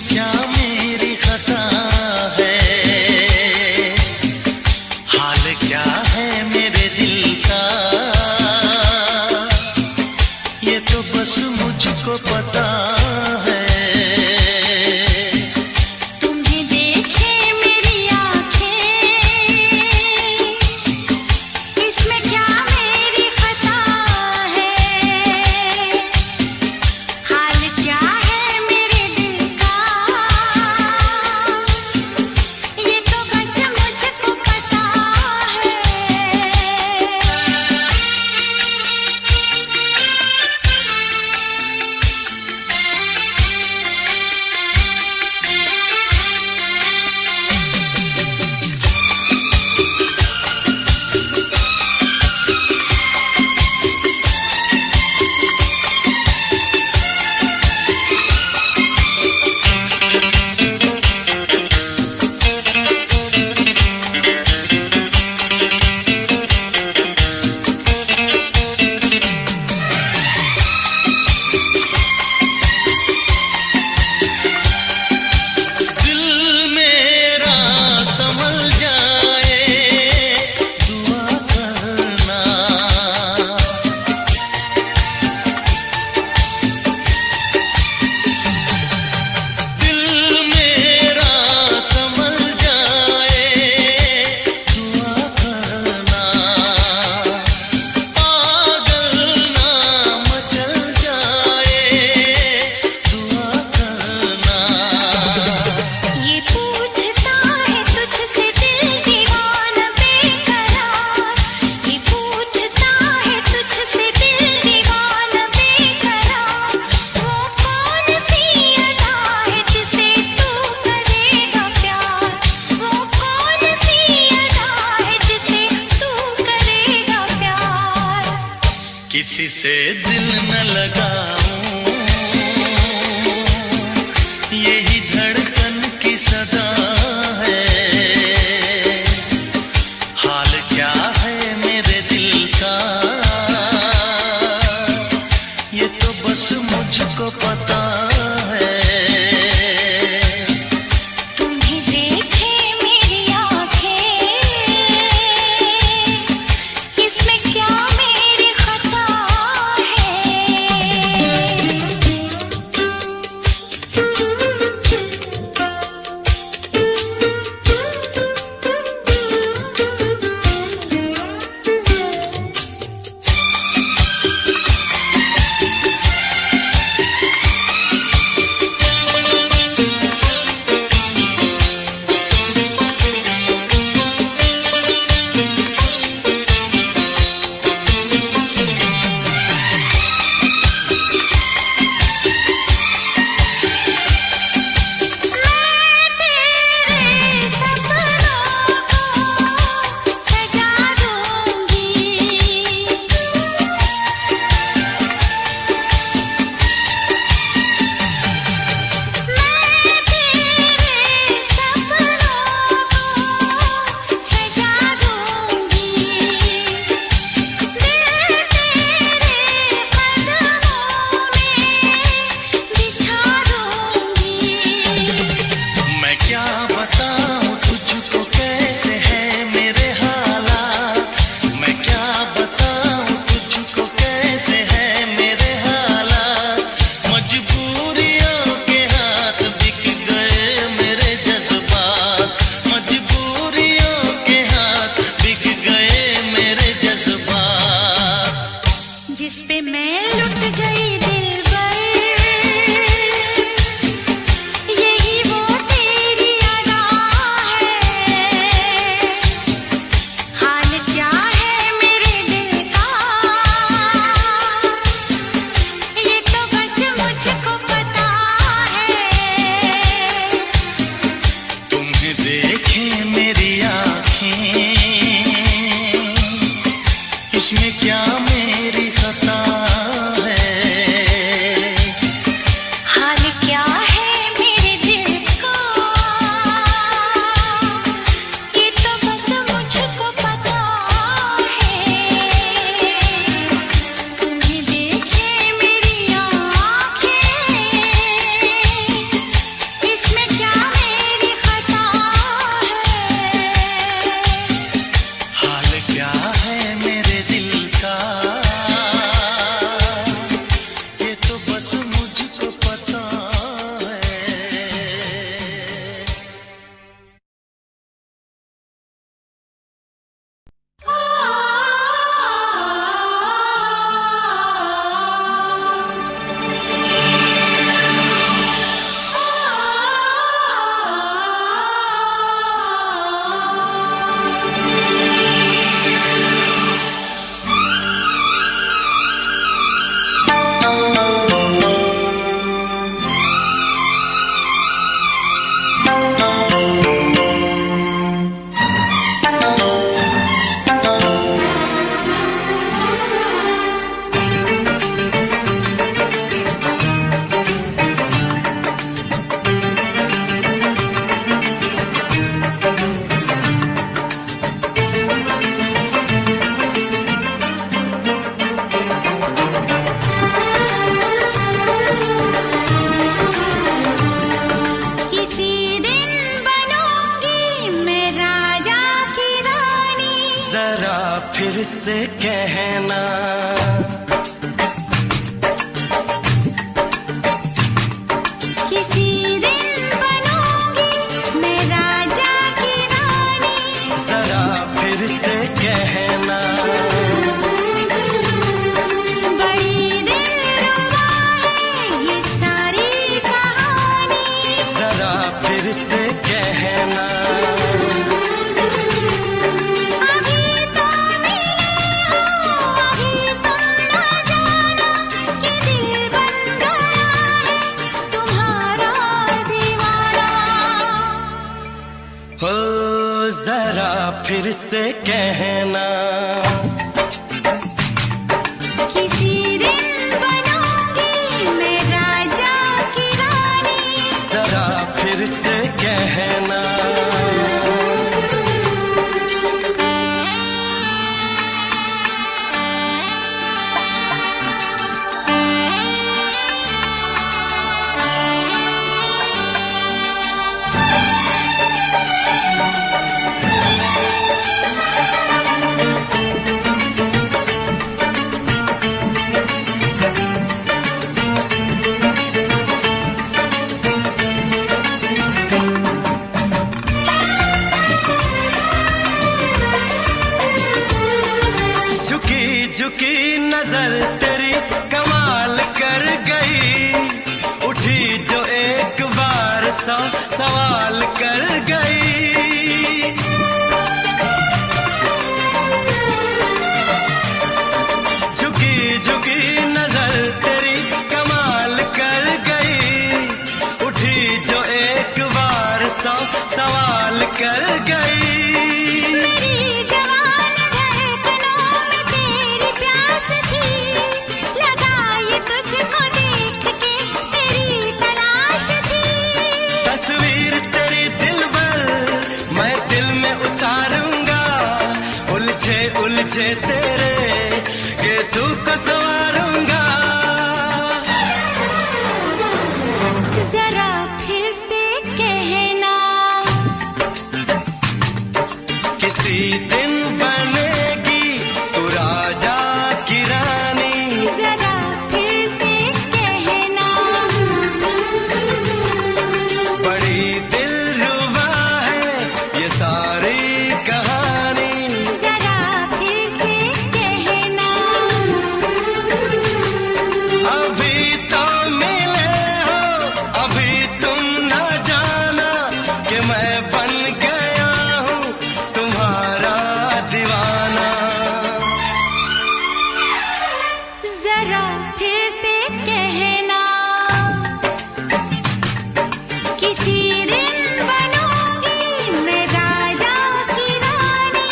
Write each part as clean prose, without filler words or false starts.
क्या मेरी खता है, हाल क्या है मेरे दिल का, ये तो बस मुझको पता है। तुम्हें देखे मेरी आंखें, इसमें क्या मेरी खता है, हाल क्या है मेरे दिल का, ये तो बस मुझको पता है। किसी से दिल न लगाऊं, यही धड़कन की सदा है, हाल क्या है मेरे दिल का, ये तो बस मुझको पता है। तुम्हें देखे मेरी आंखें, इसमें क्या मेरी खता है, फिर से कहना। किसी दिन बनूंगी मैं राजा की रानी, जरा फिर से कहना। बड़ी दिलरुबा है ये सारी कहानी, जरा फिर से कहना। अभी तो मिले हो, अभी तो ना जाना कि दिल बन गया है तुम्हारा दीवाना। हो जरा फिर से कहना। किसी दिन बनूंगी मैं राजा की रानी, जरा फिर से कहना। झुकी झुकी नजर तेरी कमाल कर गई, उठी जो एक बार सौ सवाल कर गई। झुकी झुकी नजर तेरी कमाल कर गई, उठी जो एक बार सौ सवाल कर गई। मेरी जवान धड़कनों में तेरी प्यास थी, लगाई तुझको देख के तेरी तलाश थी। तस्वीर तेरी दिलबर मैं दिल में उतारूंगा, उलझे उलझे तेरे गेसू को संवारूंगा। जरा फिर से कहना, किसी दिन बनेगी तू राजा की रानी, जरा फिर से कहना। बड़ी दिलरुबा है ये सारी कहानी। जरा फिर से कहना, अभी तो मिले हो, अभी तुम न जाना कि मैं बन गया हूँ तुम्हारा दीवाना। जरा फिर से कहना, किसी दिन बनूंगी मैं राजा की रानी,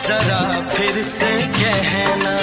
जरा फिर से कहना।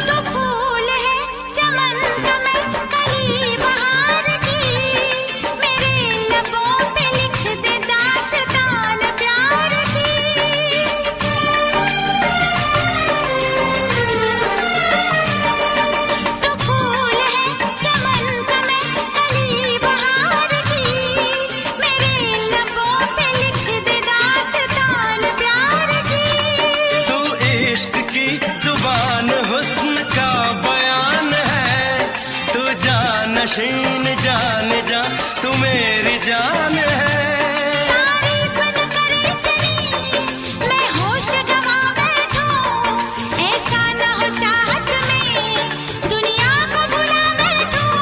तो फूल है चमन का मैं कली बहार की, मेरे लबों पे लिख दे दास्तान प्यार की। तो फूल है चमन का मैं कली बहार की, मेरे लबों पे लिख दे दास्तान प्यार की। तू इश्क की जुबान हुस्न का बयान है, तू जानशीन जान जा तू मेरी जान है। तारीफ न करे इतनी मैं होश गवा बैठूं, ऐसा न हो चाहत में दुनिया को भुला बैठूं।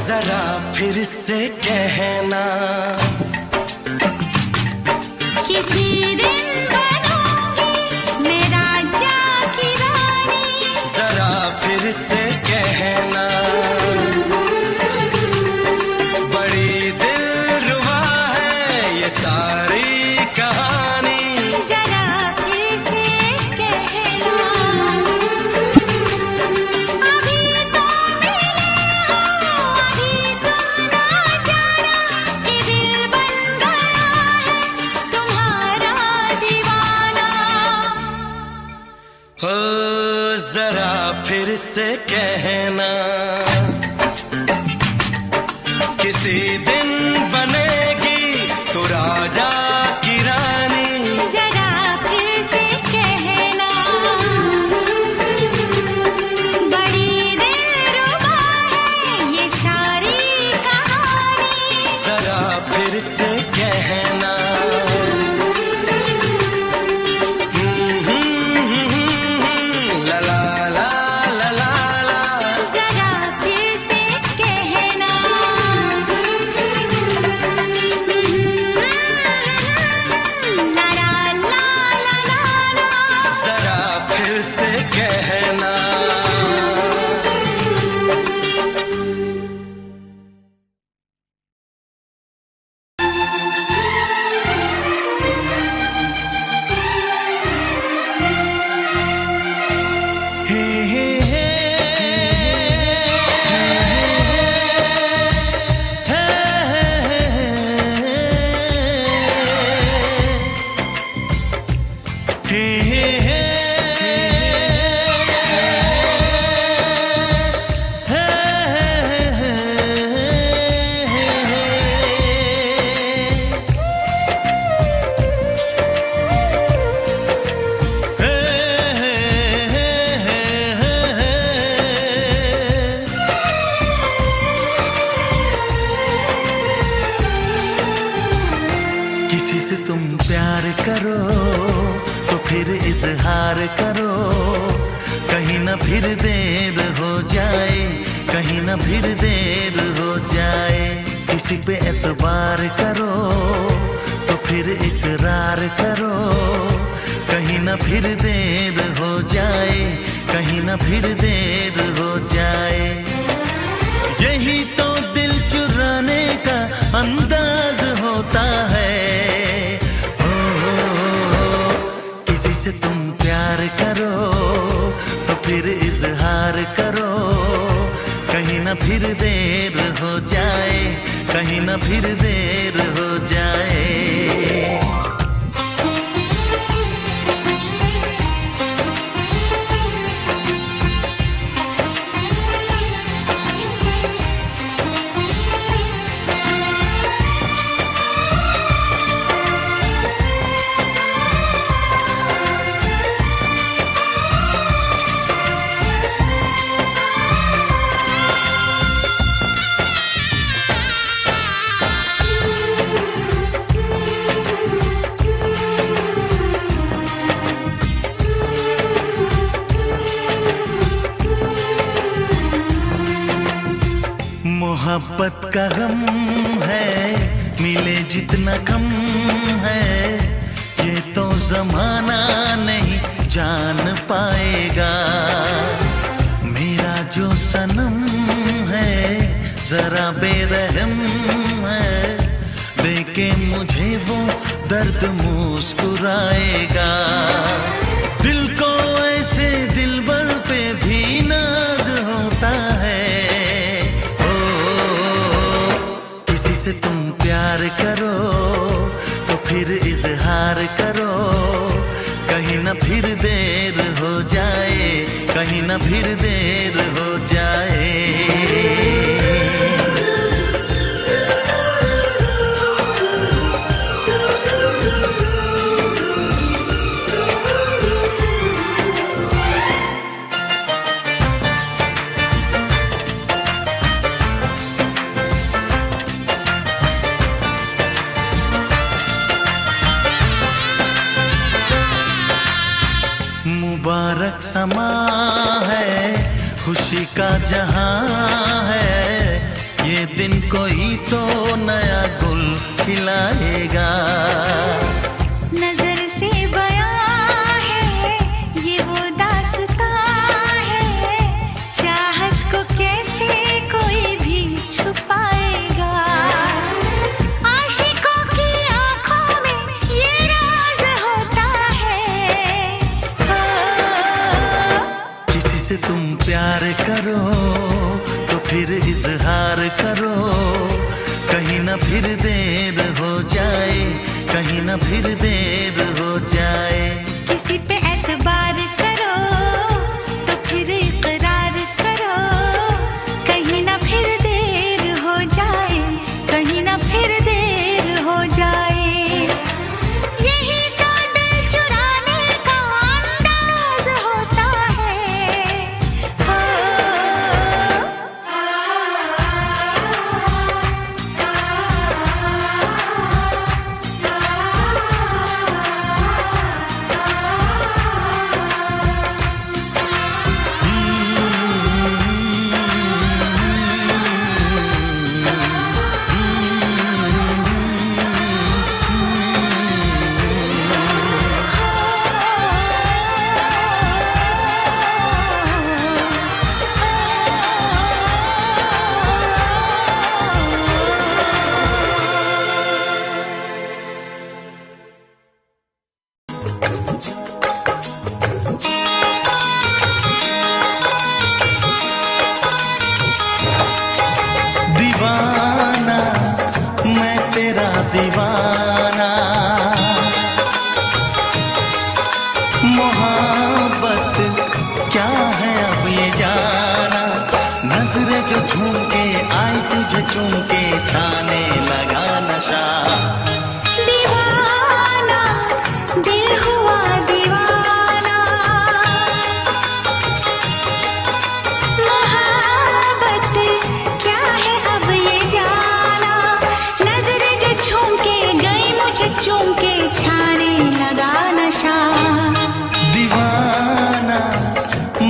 जरा फिर से कहना, किसी दिन बनूंगी मैं राजा की रानी, जरा फिर से कहना। बड़ी हो जरा फिर से कहना, किसी दिन बनेगी तो राजा की रानी। जरा फिर से कहना, बड़ी दिलरुबा है ये सारी कहानी। जरा फिर से कहना, किसी से तुम प्यार करो तो फिर इजहार करो, कहीं ना फिर देर हो जाए, कहीं ना फिर देर हो जाए। किसी पे एतबार करो तो फिर इकरार करो, कहीं ना फिर देर हो जाए, कहीं ना फिर देर हो जाए। यही तो दिल चुराने का अंदाज होता है। किसी से तुम प्यार करो तो फिर इजहार करो, कहीं ना फिर देर हो जाए, कहीं ना फिर देर हो जाए। मोहब्बत का गम है, मिले जितना कम है, ये तो जमाना नहीं जान पाएगा। मेरा जो सनम है जरा बेरहम है, देखे मुझे वो दर्द मुस्कुराएगा। दिल को ऐसे दिलबर पे भी नाज होता है। से तुम प्यार करो तो फिर इजहार करो, कहीं ना फिर देर हो जाए, कहीं ना फिर देर हो जाए। मुबारक समा है, खुशी का जहां है, ये दिन कोई तो नया गुल खिलाएगा। नजर से बयां है ये वो दास्तां है, चाहत को कैसे कोई भी छुपाएगा। आशिकों की आंखों में ये राज होता है। किसी से तुम प्यार करो तो फिर इजहार करो, कहीं ना फिर देर हो जाए, कहीं ना फिर देर हो जाए। किसी पे एतबार करो झूम के आई तुझे चूम के छाने लगा नशा। दीवाना दिल हुआ दीवाना, मोहब्बत क्या है अब ये जाना। नजरें जो झूम के गई मुझे चूम के छाने लगा नशा। दीवाना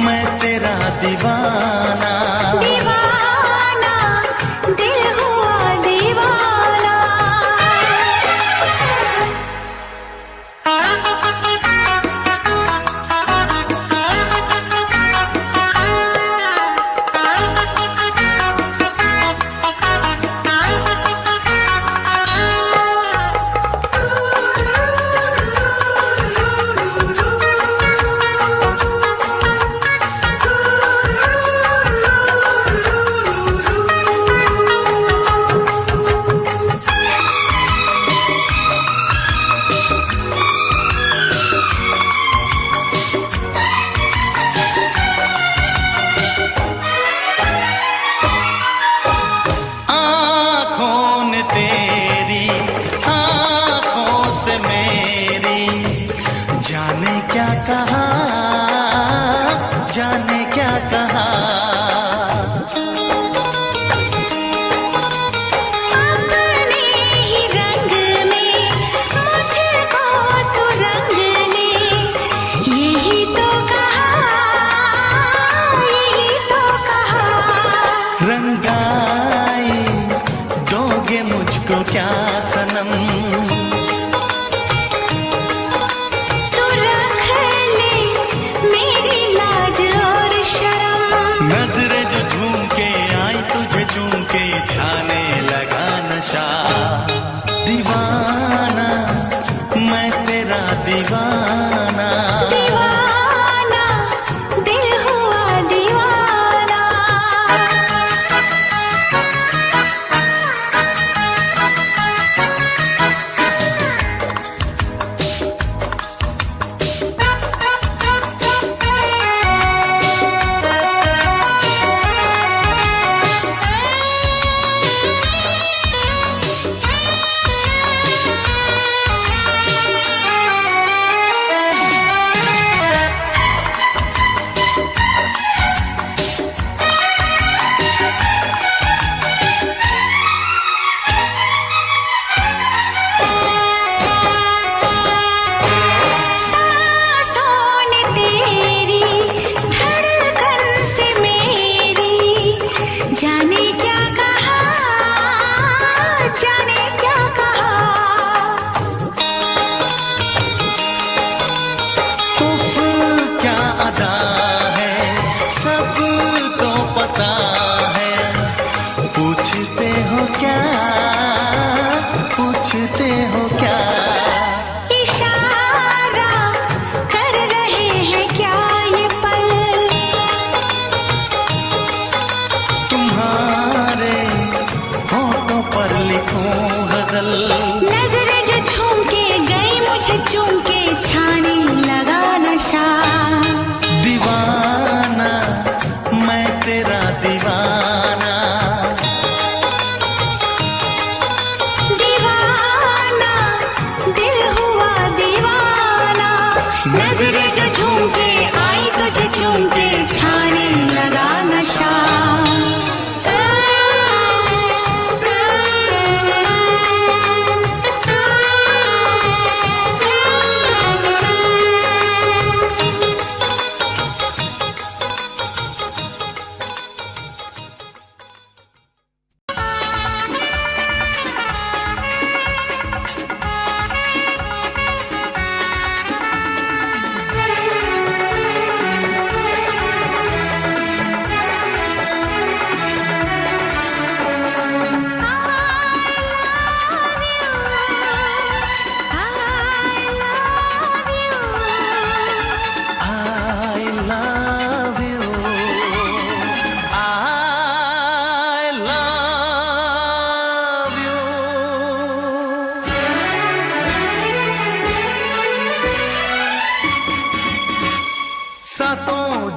मैं तेरा दीवाना, दीवाना दिल हुआ दीवाना। तेरी आँखों से मेरी जाने क्या कहा, जाने क्या कहा। अपने ही रंग में मुझको तो रंग ले, यही तो कहा, यही तो कहा। रंगाई दोगे मुझको क्या सनम, तू रख ले मेरी लाज और शर्म। नजरें जो झूम के आई तुझे चूम के छाने लगा नशा। दीवाना मैं तेरा दीवाना, दीवाना दिल हुआ दीवाना। जाने क्या कहा, जाने क्या कहा। उफ क्या अदा है सब तो पता है, पूछते हो क्या, पूछते हो क्या। इशारा कर रहे हैं क्या ये पल, तुम्हारे होठों पर लिखूं गजल। नजरें जो झूम के गई मुझे चूम के छाने लगा नशा। दीवाना मैं तेरा दीवाना, दीवाना दिल हुआ दीवाना। नजरें जो झूम के आई तुझे चूम के छाने लगा नशा।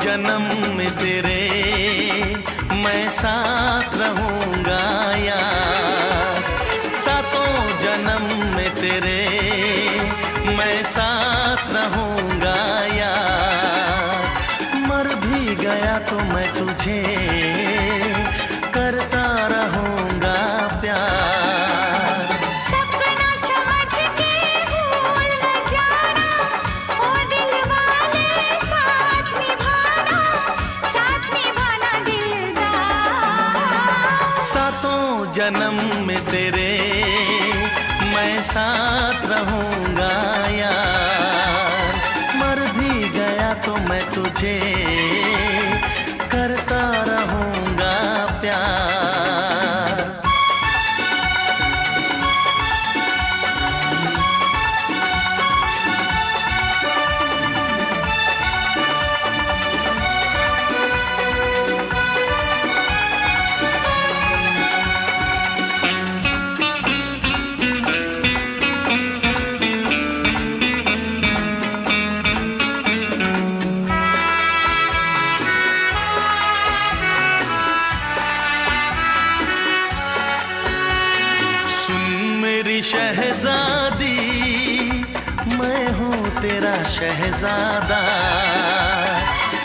जन्म में तेरे मैं साथ रहूंगा यार, सातों जन्म में तेरे मैं साथ रहूंगा यार। मर भी गया तो मैं तुझे करता रहूंगा प्यार। सपना समझ के भूल न जाना, ओ दिल वाले साथ निभाना दिलदार। सातों जन्म में तेरे मैं साथ रहूंगा यार, मर भी गया तो मैं तुझे करता रहूंगा प्यार। शहजादी मैं हूँ तेरा शहजादा,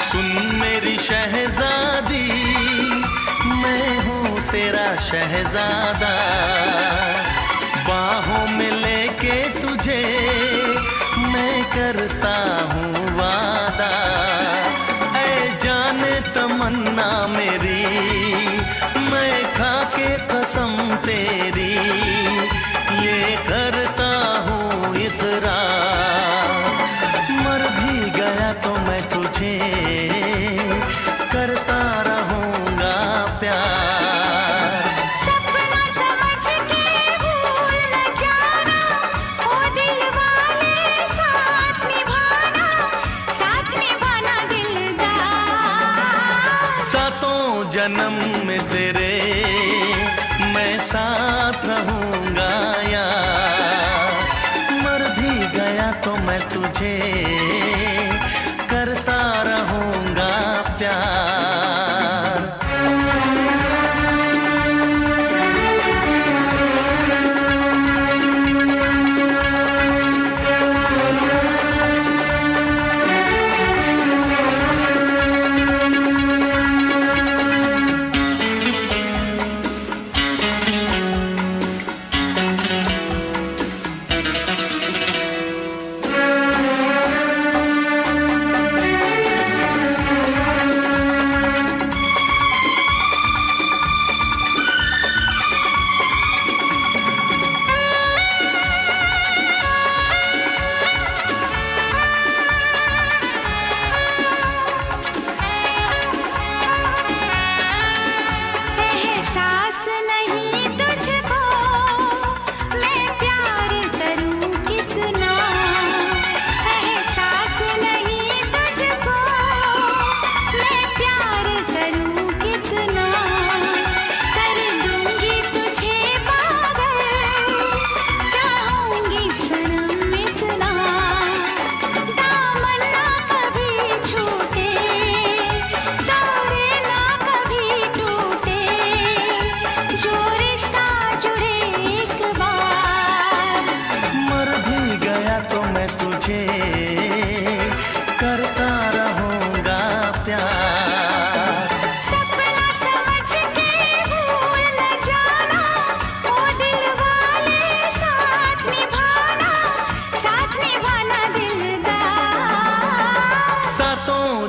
सुन मेरी शहजादी मैं हूँ तेरा शहजादा। बाहों में लेके तुझे मैं करता हूँ वादा, ऐ जाने तमन्ना मेरी मैं खा के कसम तेरी ये करता हूँ इकरार। मर भी गया तो मैं तुझे करता रहूंगा प्यार। सपना समझ के भूल न जाना, ओ दिल वाले साथ निभाना दिलदार। सातों जन्म में तेरे मैं साथ रहूंगा यार, मर भी गया तो मैं तुझे करता रहूंगा प्यार।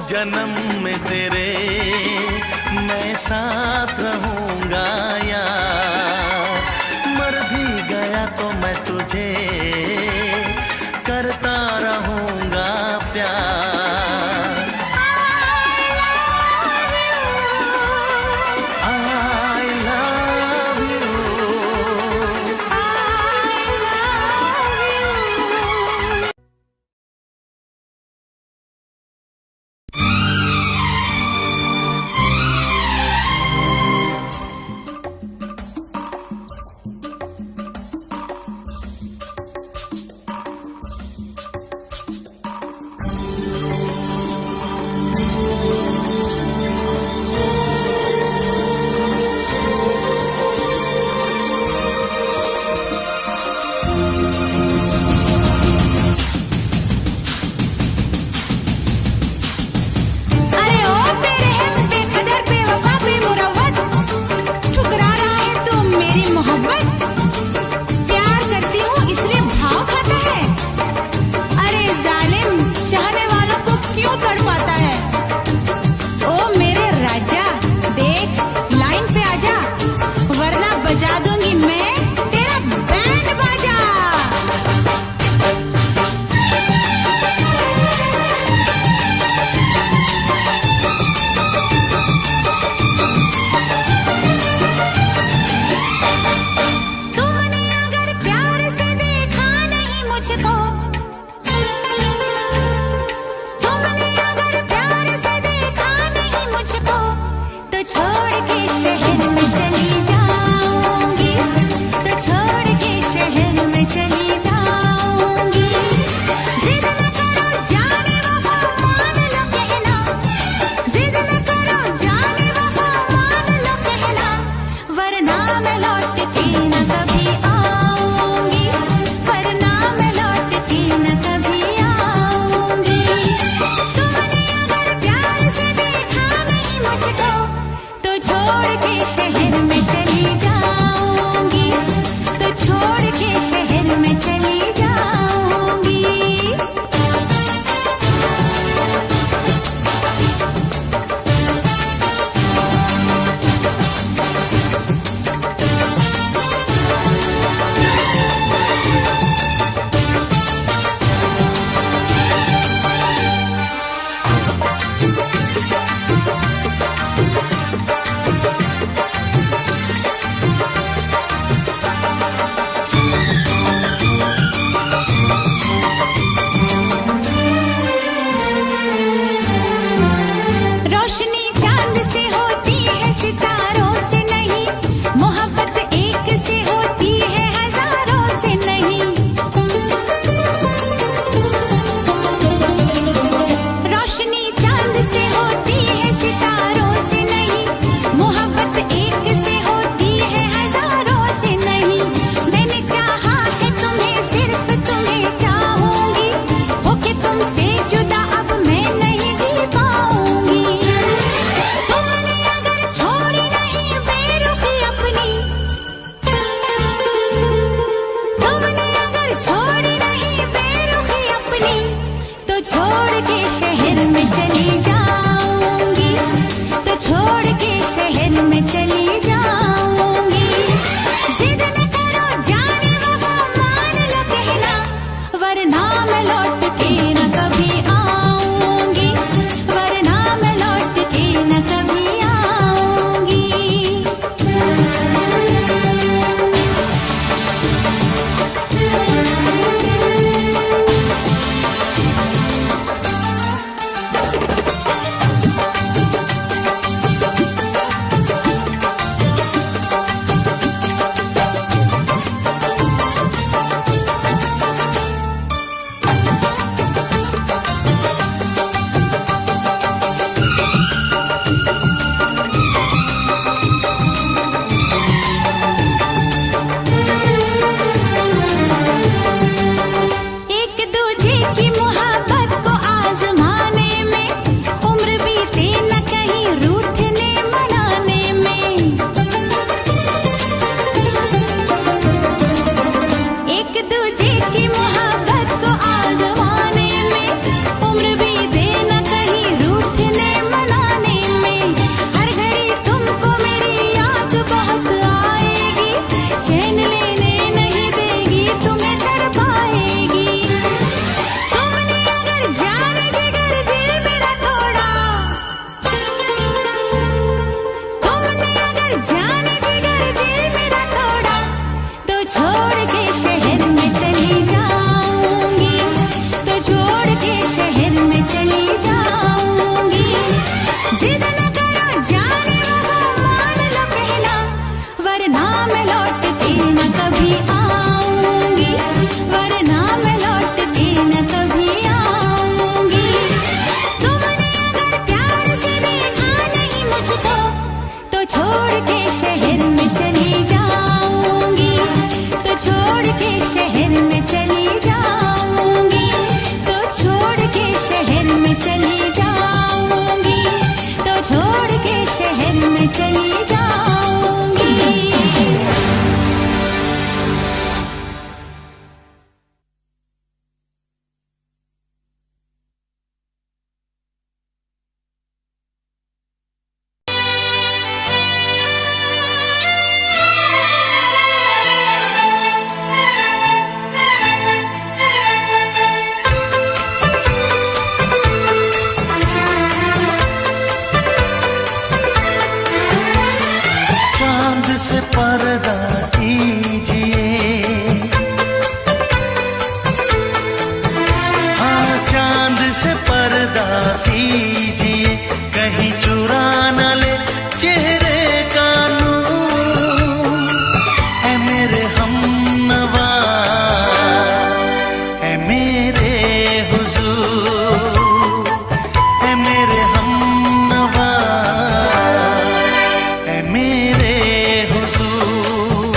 जन्म में तेरे मैं साथ रहूंगा यार, मर भी गया तो मैं तुझे करता रहूंगा प्यार। I love you, से होती है सितारों से नहीं, मोहब्बत एक से होती है हजारों से नहीं। रोशनी चांद से होती है सितारों से नहीं, मोहब्बत एक से होती है हजारों से नहीं। मैंने चाहा है तुम्हें, सिर्फ तुम्हें चाहूंगी, होके तुमसे जुदा अब मैं नहीं जी पाऊंगी। तुमने अगर छोड़ी नहीं बेरुखी अपनी, तुमने अगर छोड़ी नहीं बेरुखी अपनी, तो छोड़ के शहर में चली जाऊंगी, तो छोड़ के शहर में चली जाऊंगी। जिद न करो जाने वफा, मान लो कहना, वरना मैं लौट के न कभी आऊंगी, वरना मैं लौट के न कभी आऊंगी। एक दूजे की मोहब्बत को आजमाने में, उम्र बीते न कहीं रूठने मनाने में। एक दूजे की मोहब्बत को आजमाने में, उम्र बीते न कहीं रूठने मनाने में। हर घड़ी तुमको मेरी याद बहुत आएगी, चैन लेने नहीं देगी, तुम्हें तड़पाएगी। तुमने अगर जान जिगर दिल मेरा तोड़ा, तुमने अगर जान जिगर दिल मेरा तोड़ा, तो छोड़ के शहर में चली जाऊंगी, तो छोड़ के शहर में चली जाऊंगी। जिद न करो जाने वफा, मान लो कहना, वरना मैं लौट के न कभी आऊंगी, वरना मैं लौट के न कभी आऊंगी। तुमने अगर प्यार से देखा नहीं मुझको, तो छोड़ के शहर में चली जाऊंगी, तो छोड़ के शहर में चली जाऊंगी, तो छोड़ के शहर में चली जाऊंगी, तो छोड़ के शहर में चली जाऊंगी। चांद से पर्दा कीजिए, हाँ चांद से पर्दा कीजिए, कहीं चुरा न ले चेहरे का नूर। है मेरे हमनवा, है मेरे हुजूर, है मेरे हमनवा, है मेरे हुजूर।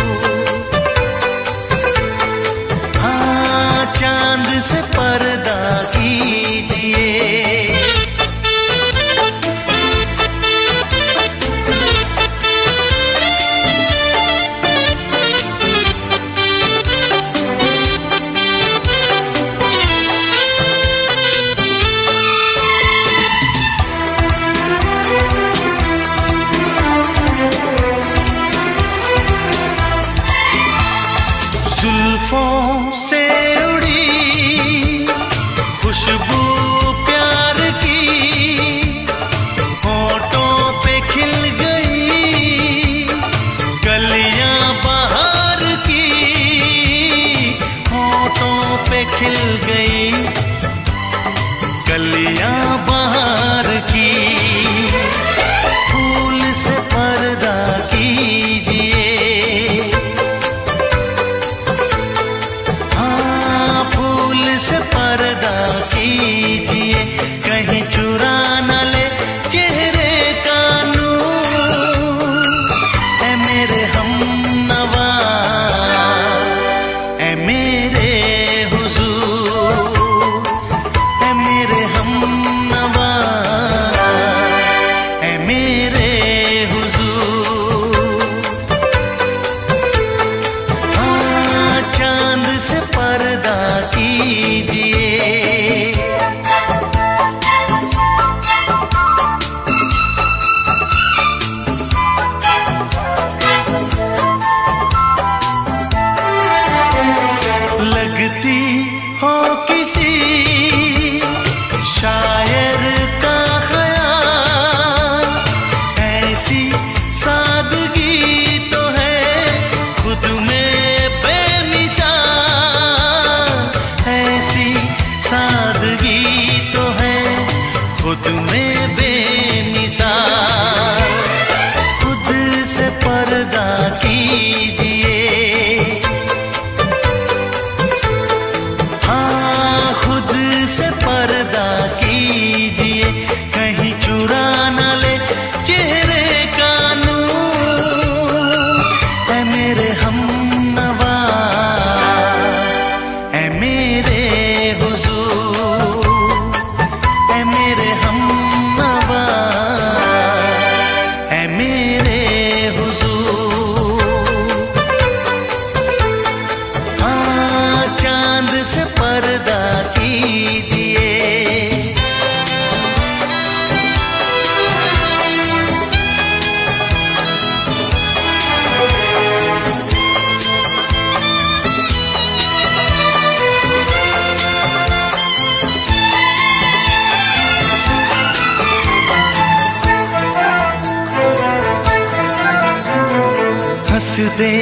दे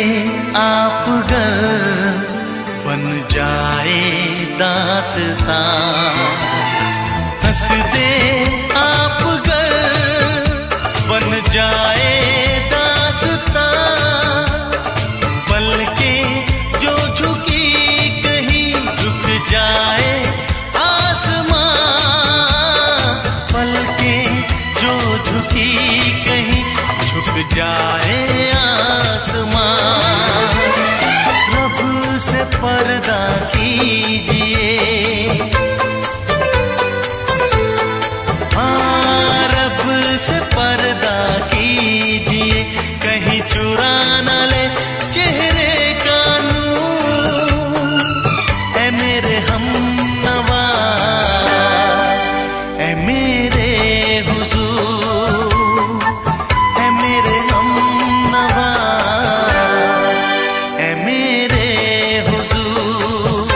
आप गर बन जाए दास्तां, हंस दे आप गर बन जाए दास्तां, पलकें जो झुकी कहीं झुक जाए आसमां, पलकें जो झुकी कहीं झुक जाए आसमां। रब से पर्दा कीजिए, हाँ रब से पर्दा कीजिए, कहीं चुरा न ले चेहरे का नूर। ऐ मेरे हमनवा, ऐ मेरे हुजूर, ऐ मेरे हमनवा, ऐ मेरे हुजूर।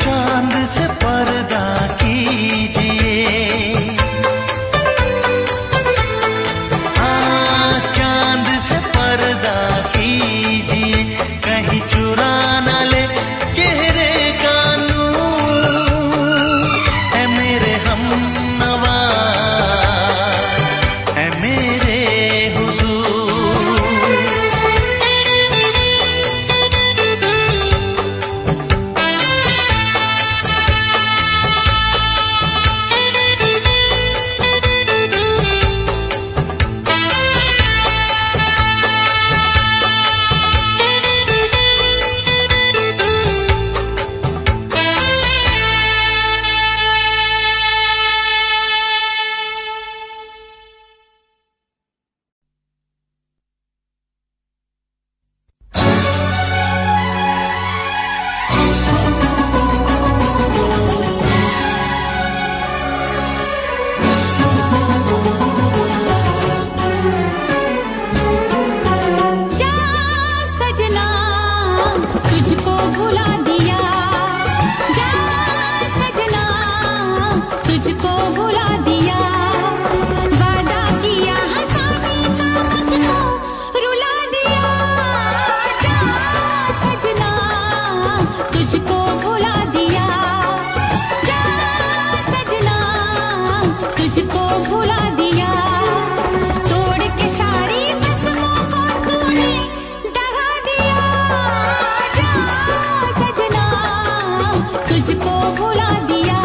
चांद से पर्दा कीजिए, हाँ चांद से पर्दा कीजिए, कहीं चुरा न ले चेहरे का नूर। ऐ मेरे हमनवा, ऐ मेरे हुजूर। जा सजना तुझको भुला दिया, जा सजना तुझको भुला दिया, वादा किया हंसाने का मुझको रुला दिया। जा सजना तुझको भुला दिया, जा सजना तुझको भुला दिया, तोड़ के सारी कसमों को तूने दगा दिया। जा सजना तुझको भुला दिया,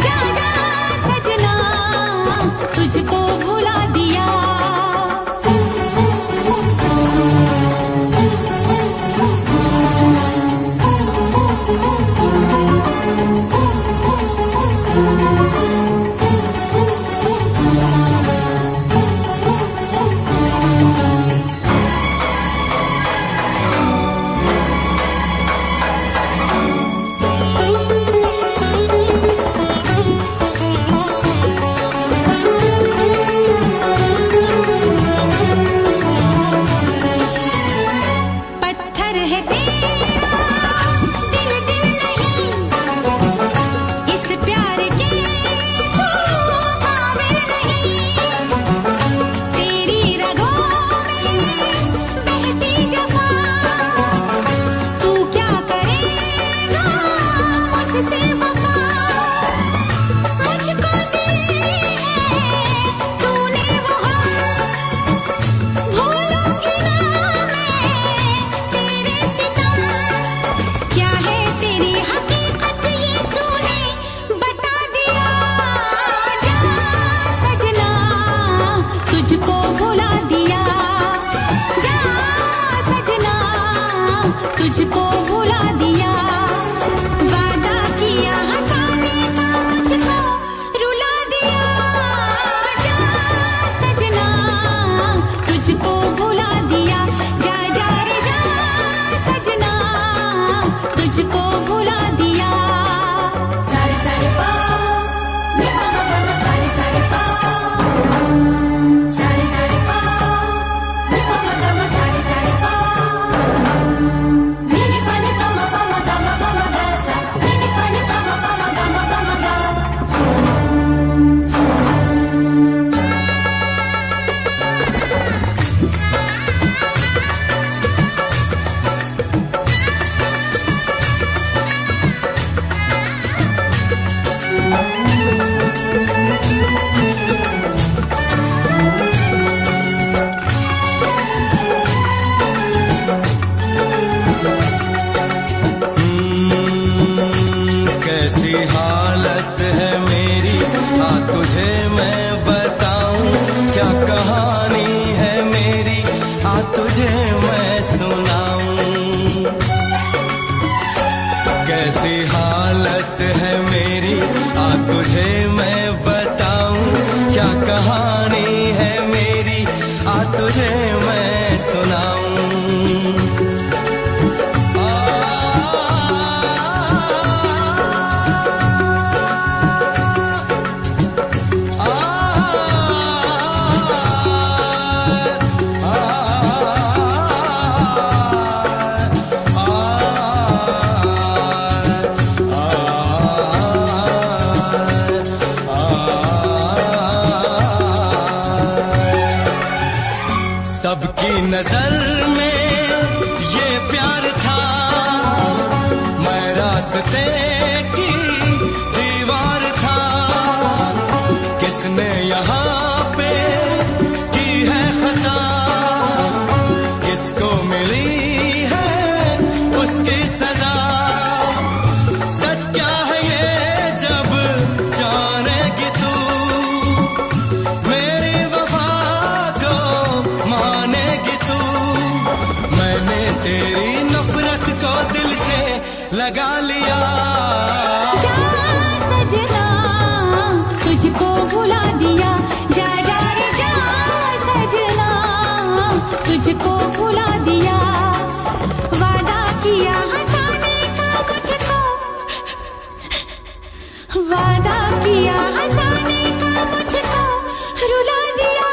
जा जा सजना तुझको भुला दिया। पत्थर है तेरा दिल दिल नहीं, इस प्यार के कैसी हालत है मेरी, आ तुझे मैं बताऊं, क्या कहानी है मेरी, आ तुझे मैं सुनाऊं। कैसी हालत है मेरी, आ तुझे मैं बताऊं, क्या कहानी है मेरी, आ तुझे मैं सुनाऊं। सबकी नजर में ये प्यार था, मैं रास्ते की दीवार था। किसने यहाँ पे की है खता, किसको मिली है उसकी सजा। सच क्या है ये जब जानेगी तू, मेरी वफा को मानेगी तू। मैंने तेरी नफरत को दिल से लगा लिया। जा सजना तुझको भुला दिया, जा जा रे जा सजना तुझको भुला दिया। वादा किया हंसाने का मुझको, वादा किया हंसाने का मुझको रुला दिया।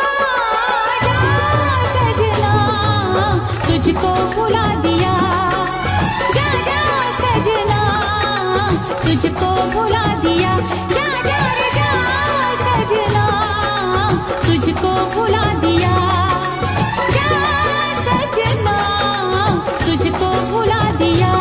जा सजना तुझको भुला दिया, जा जा सजना तुझको भुला दिया। जा जा रे जा सजना तुझको भुला दिया, जा सजना तुझको भुला दिया।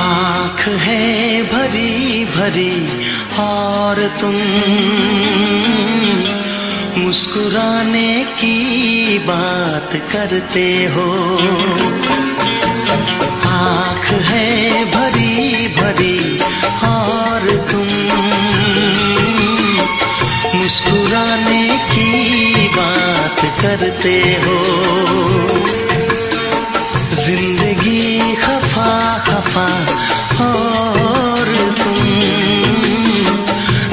आँख है भरी भरी और तुम मुस्कुराने की बात करते हो। आँख है भरी भरी और तुम मुस्कुराने की बात करते हो। जिंदगी खफा खफा और तुम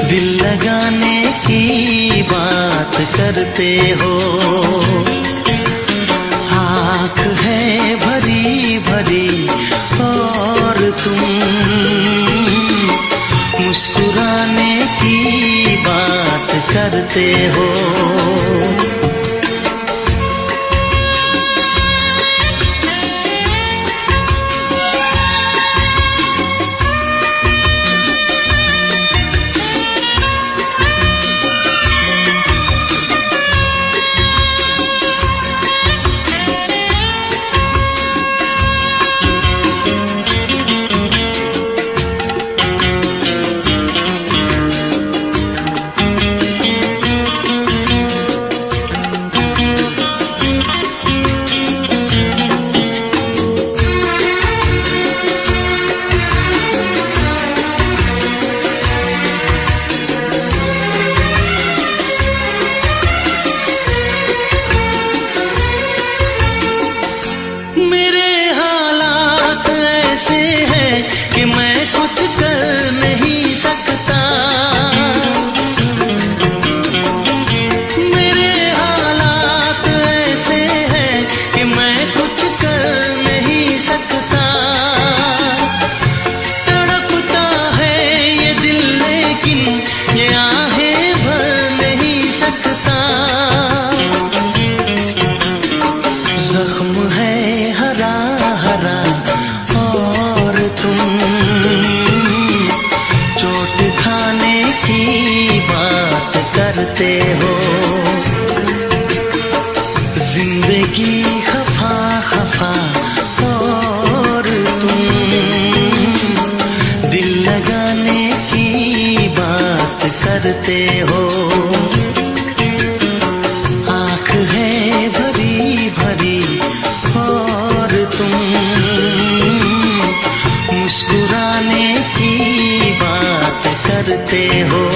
दिल लगाने की बात करते हो। आँख है भरी भरी और तुम मुस्कुराने की बात करते हो। करते हो। जिंदगी खफा खफा और तुम दिल लगाने की बात करते हो। आँख है भरी भरी और तुम मुस्कुराने की बात करते हो।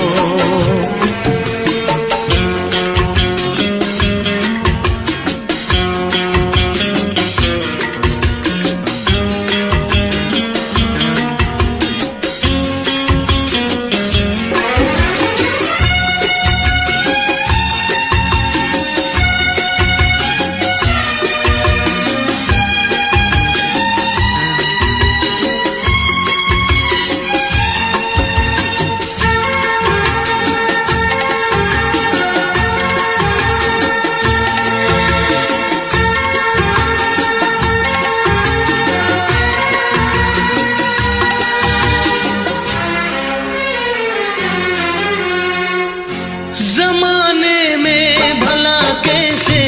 जमाने में भला कैसे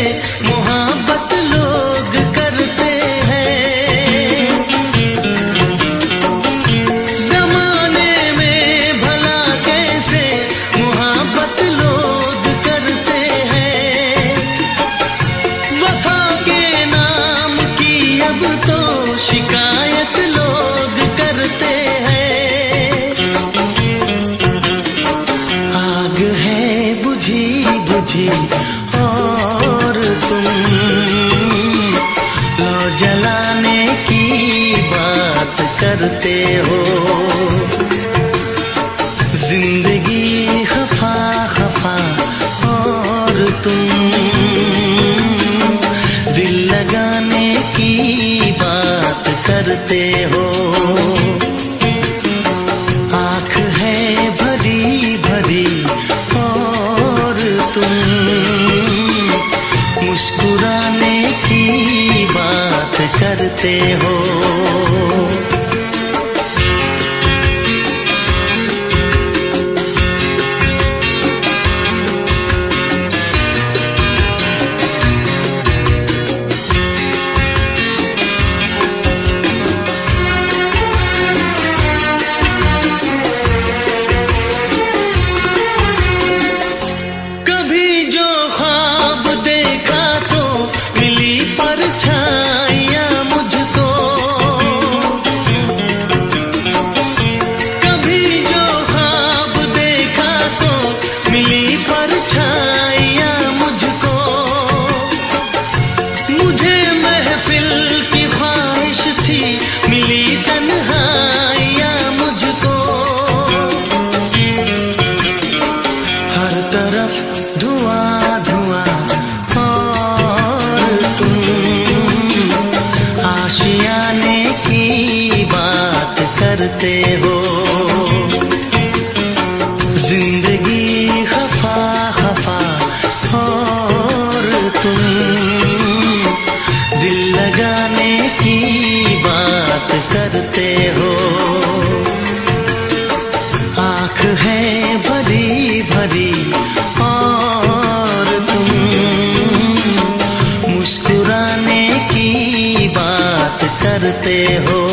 मोहब्बत लोग करते हैं। जमाने में भला कैसे मोहब्बत लोग करते हैं। वफा के नाम की अब तो शिकायत लोग करते हैं। आग है बुझी बुझी और तुम लो जलाने की बात करते हो। जिंदगी खफा खफा और तुम दिल लगाने की बात करते हो। आँख है भरी भरी और तुम मुस्कुराने की बात करते हो। आशियाने की बात करते हो। जिंदगी खफा खफा और तुम दिल लगाने की बात करते हो। आँख है भरी भरी और तुम मुस्कुराने की बात करते हो।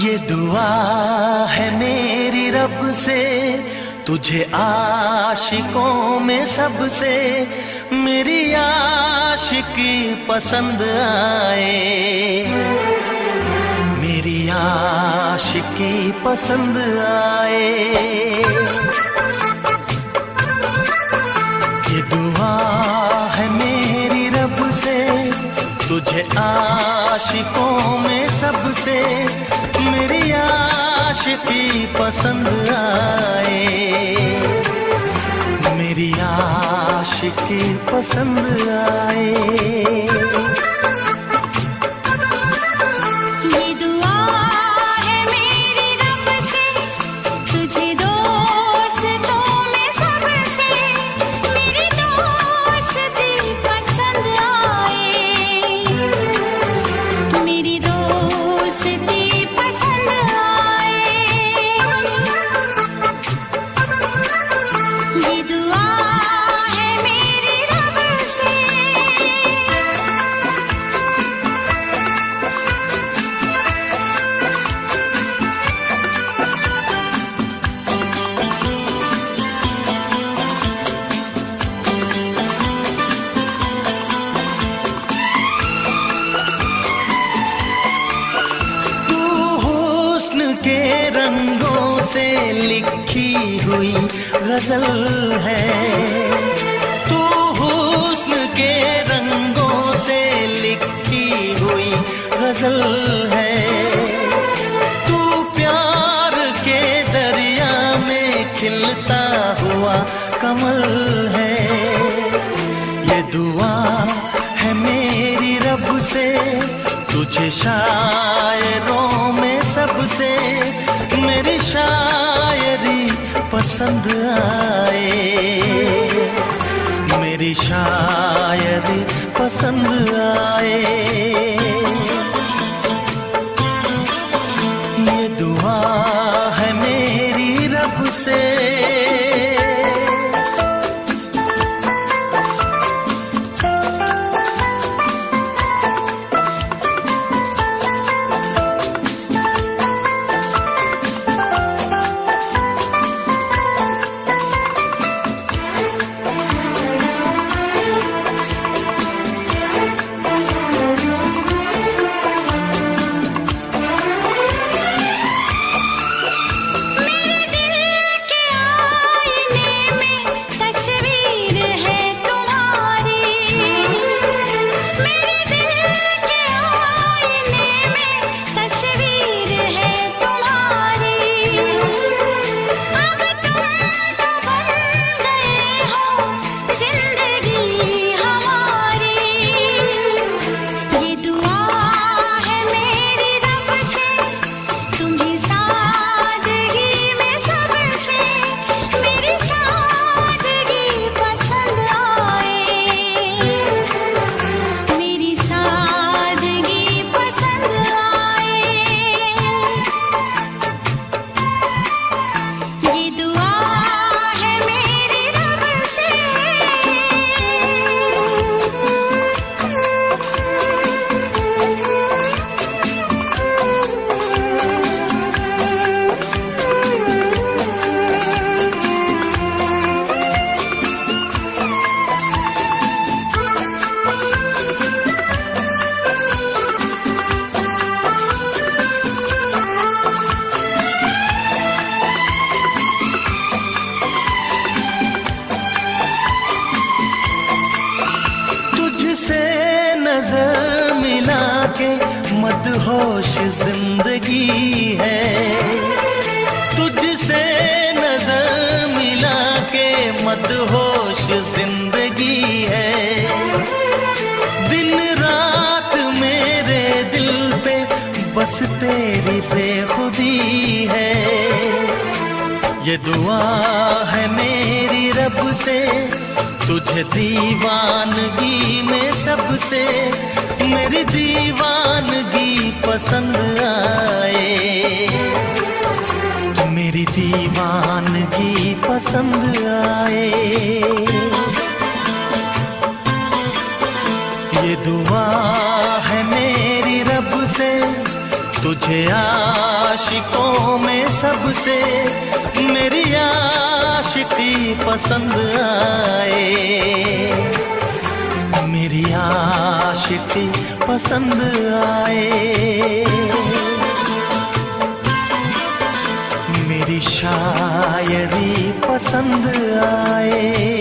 ये दुआ है मेरी रब से तुझे आशिकों में सबसे मेरी आशिकी पसंद आए। मेरी आशिकी पसंद आए। ये दुआ है मेरी रब से तुझे आशिकों में सबसे मेरी आशिकी पसंद आए। मेरी आशिकी पसंद आए। रंगों से लिखी हुई गजल है। तू हुस्न के रंगों से लिखी हुई गजल है। तू प्यार के दरिया में खिलता हुआ कमल है। ये दुआ है मेरी रब से तुझे शायरों में सबसे मेरी शायरी पसंद आए। मेरी शायरी पसंद आए। ये दुआ है मेरी रब से। नजर मिला के मदहोश जिंदगी है। तुझसे नजर मिला के मदहोश जिंदगी है। दिन रात मेरे दिल पे बस तेरी बेखुदी है। ये दुआ है मेरी रब से तुझे दीवानगी में सबसे मेरी दीवानगी पसंद आए। मेरी दीवानगी पसंद आए। ये दुआ है मेरी रब से तुझे आशिकों में सबसे मेरी आशिकी पसंद आए। मेरी आशिकी पसंद आए। मेरी शायरी पसंद आए।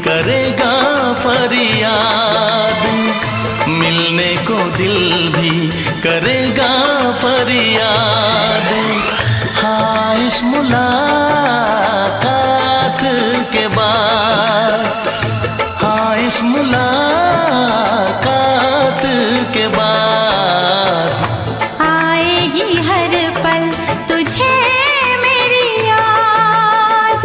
करेगा फरियाद, मिलने को दिल भी करेगा फरियाद। के बाद आएगी हर पल तुझे मेरी याद।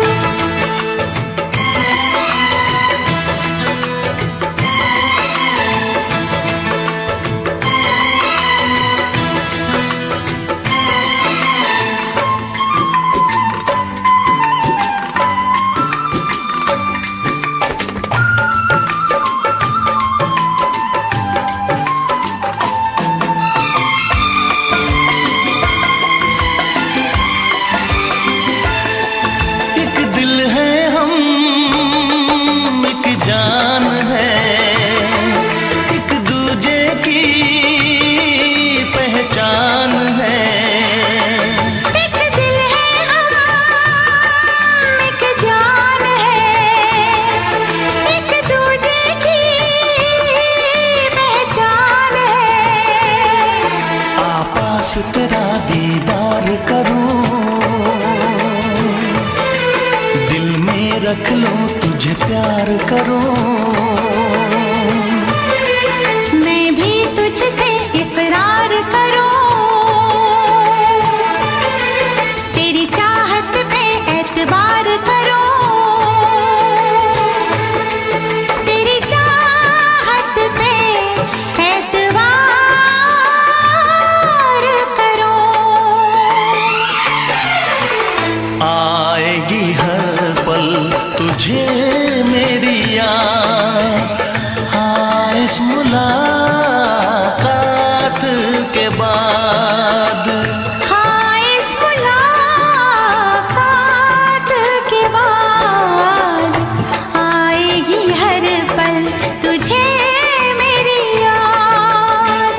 एक दिल है हम, एक जान है, एक दूजे की पहचान है। एक दिल है हम, एक जान है, एक दूजे की पहचान है। आपास तेरा दीदार करूं, दिल में रख लूं तुझे प्यार करूं। मैं भी तुझसे इकरार करूं, तेरी चाहत पे एतबार करूं, तेरी चाहत पे एतबार करूं। आएगी हर पल तुझे मेरी याद, हाँ इस मुलाकात के बाद। हाँ इस मुलाकात के बाद आएगी हर पल तुझे मेरी याद।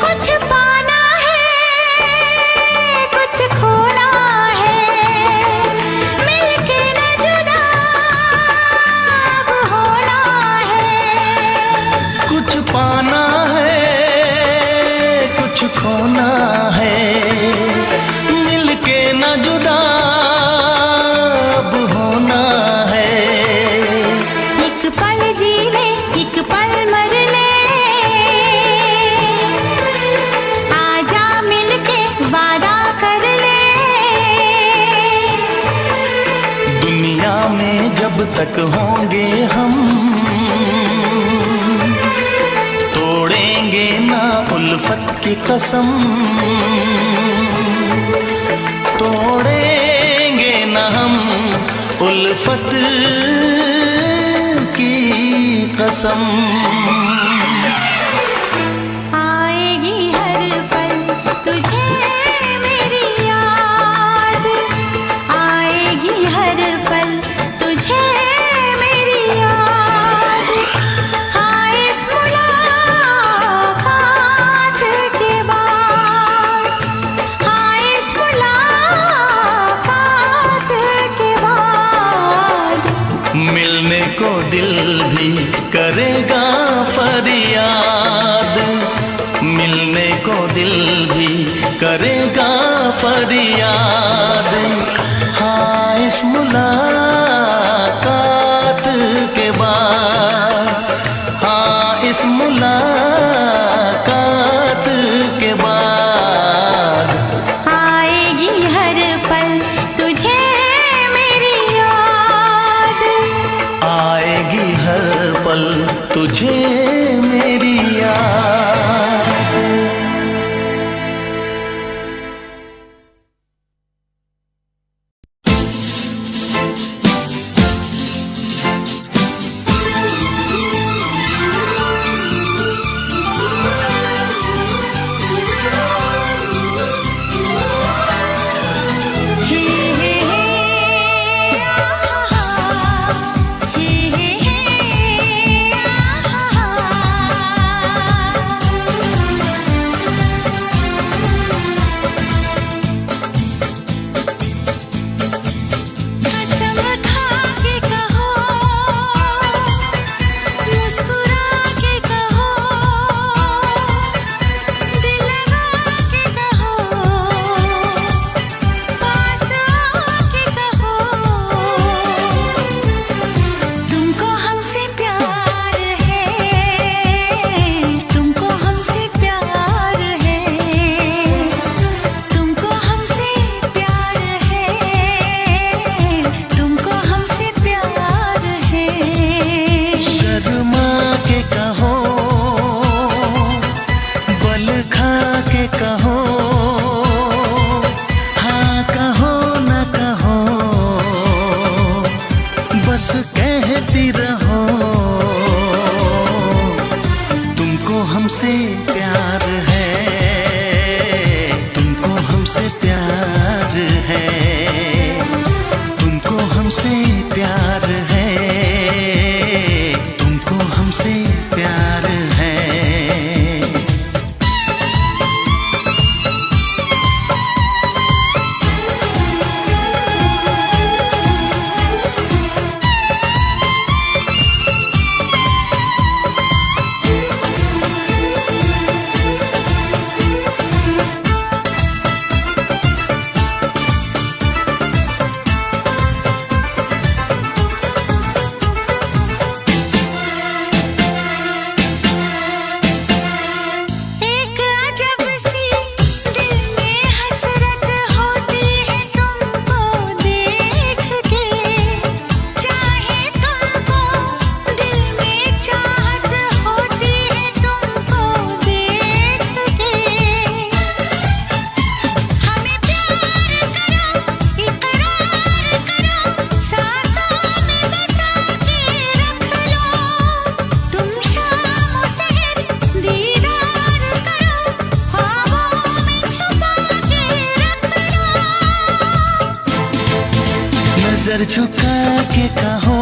कुछ पाना है, कुछ खोना है, मिलके न जुदा अब होना है। कुछ पाना है, कुछ खोना है, मिलके न जुदा अब होना है। एक पल जी ले, एक पल मर ले, आजा मिलके वादा कर ले। दुनिया में जब तक होंगे हम, तोड़ेंगे ना उल्फत की कसम, तोड़ेंगे ना हम उल्फत की कसम। आएगी हर पल तुझे मेरी याद, आएगी हर पल तुझे मेरी याद। हाँ इस मुलाकात के बाद, हाँ इस मुलाकात के बाद मिलने को दिल भी करेगा फरियाद, मिलने को दिल भी करेगा फरियाद। हाँ इस मुलाकात के बाद, हाँ इस मुलाकात के बाद आएगी हर पल तुझे मेरी याद। आएगी हर पल तुझे मेरी याद। हमसे प्यार है, तुमको हमसे प्यार है। नजर झुका के कहो,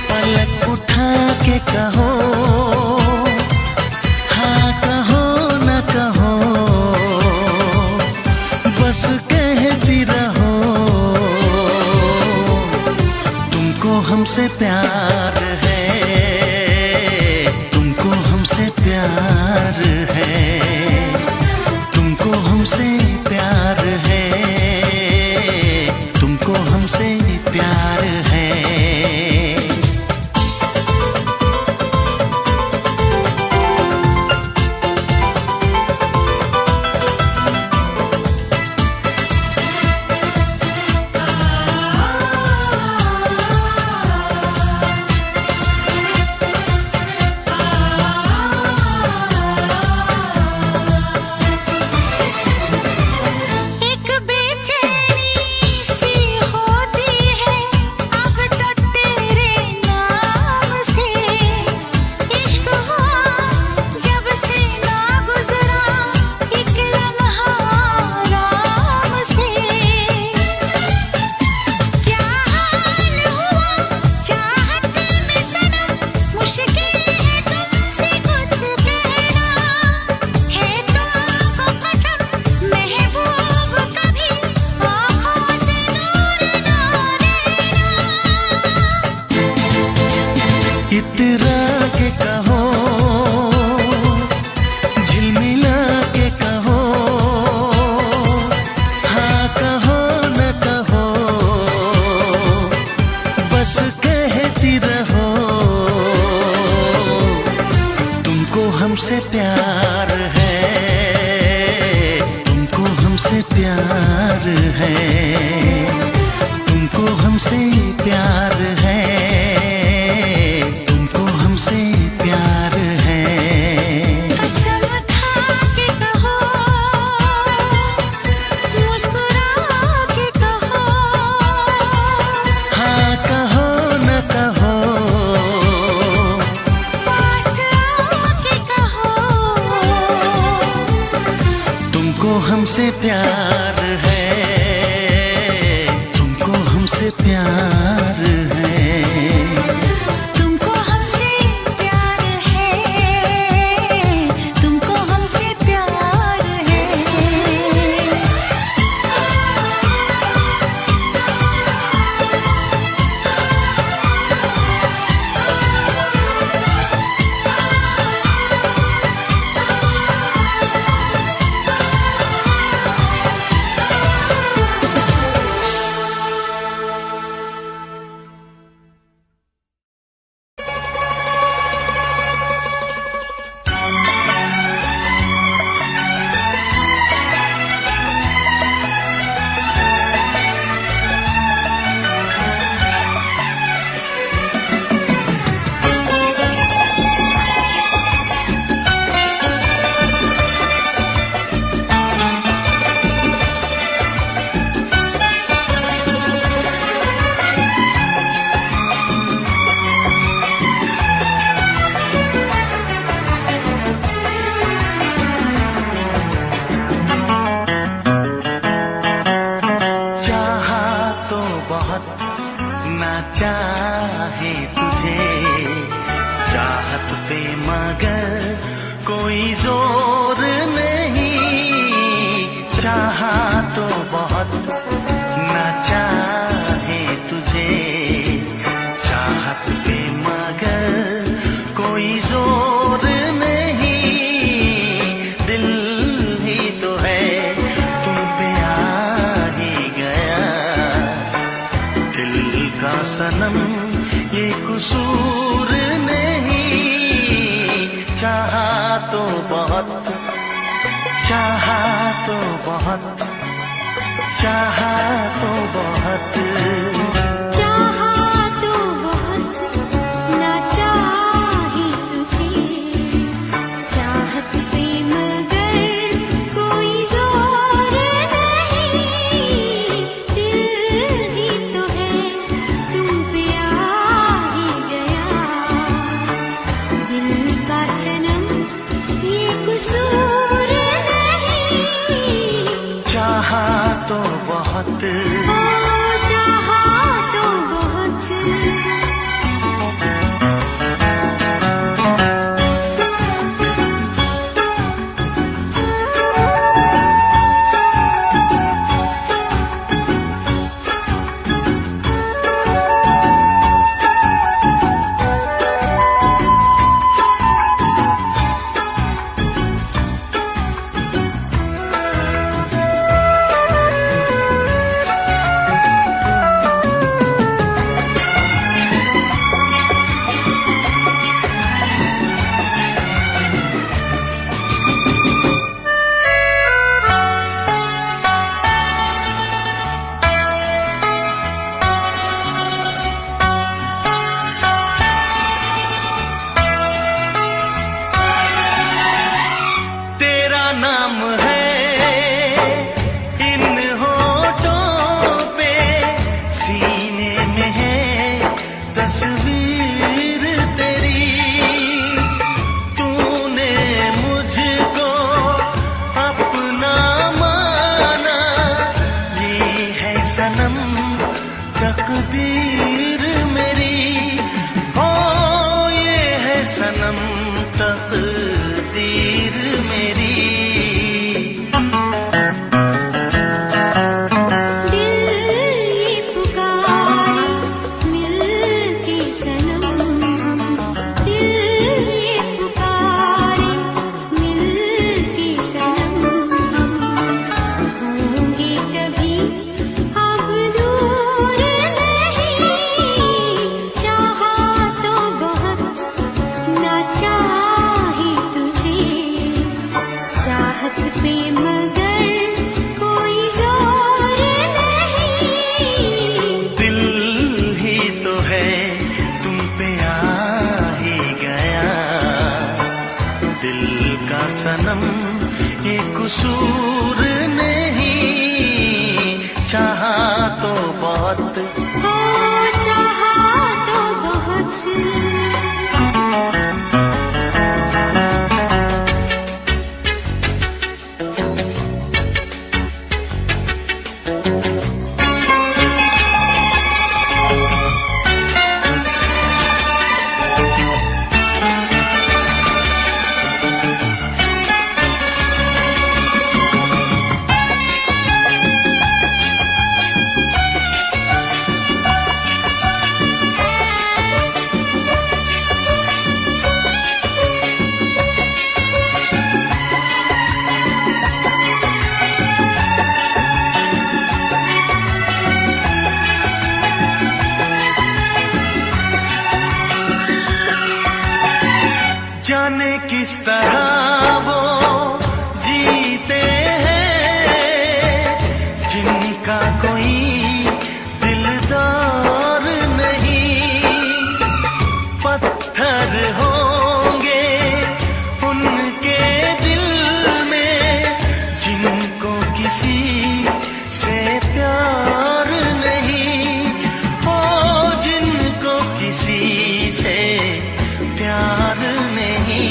पलक उठा के कहो, हाँ कहो न कहो, बस कहती रहो। तुमको हमसे प्यार है, तुमको हमसे प्यार है, तुमको हमसे प्यार है, तुमको हमसे प्यार है। इतरा के कहो, झिलमिला के कहो, हाँ कहो न कहो, बस कहती रहो। तुमको हमसे प्यार है, तुमको हमसे प्यार है, तुमको हमसे प्यार है, हमसे प्यार है। कसम खा के कहो, मुस्कुरा के कहो, हाँ कहो न कहो, पास आके कहो। तुमको हमसे प्यार है, तुमको हमसे प्यार है। तो बहुत ना चाहे तुझे, चाहत पे मगर कोई जोर नहीं। चाहा तो बहुत ना चाहे तुझे, चाहत पे मगर कोई जोर नहीं। दिल ही तो है तुम पे आ ही गया, दिल का सनम ये कसूर नहीं। चाहा तो बहुत, चाहा तो बहुत, चाहा तो बहुत, चाहा तो बहुत ना चाहे तुझे, चाहत पे मगर कोई जोर नहीं। दिल ही तो है तुम पे आ ही गया, दिल का सनम ये कसूर नहीं। चाहा तो बहुत, चाहा तो बहुत। तेरा नाम है इन होठों पे, सीने में है तस्वीर तेरी। तूने मुझको अपना माना, ये है सनम तकदीर मेरी। ओ ये है सनम तकदीर मेरी। दिल ये पुकारे मिल के सनम, दिल ये पुकारे मिल के सनम। होंगे कभी अब दूर नहीं। चाहा तो बहुत ना चाहे तुझे, चाहत पे मगर कोई जोर नहीं। दिल ही तो है तुम पे आ ही गया, दिल का सनम ये कसूर नहीं। चाहा तो बहुत, हो चाहा तो बहुत। जाने किस तरह वो जीते हैं जिनका कोई दिलदार नहीं। पत्थर होंगे उनके दिल में जिनको किसी से प्यार नहीं। ओ जिनको किसी से प्यार नहीं।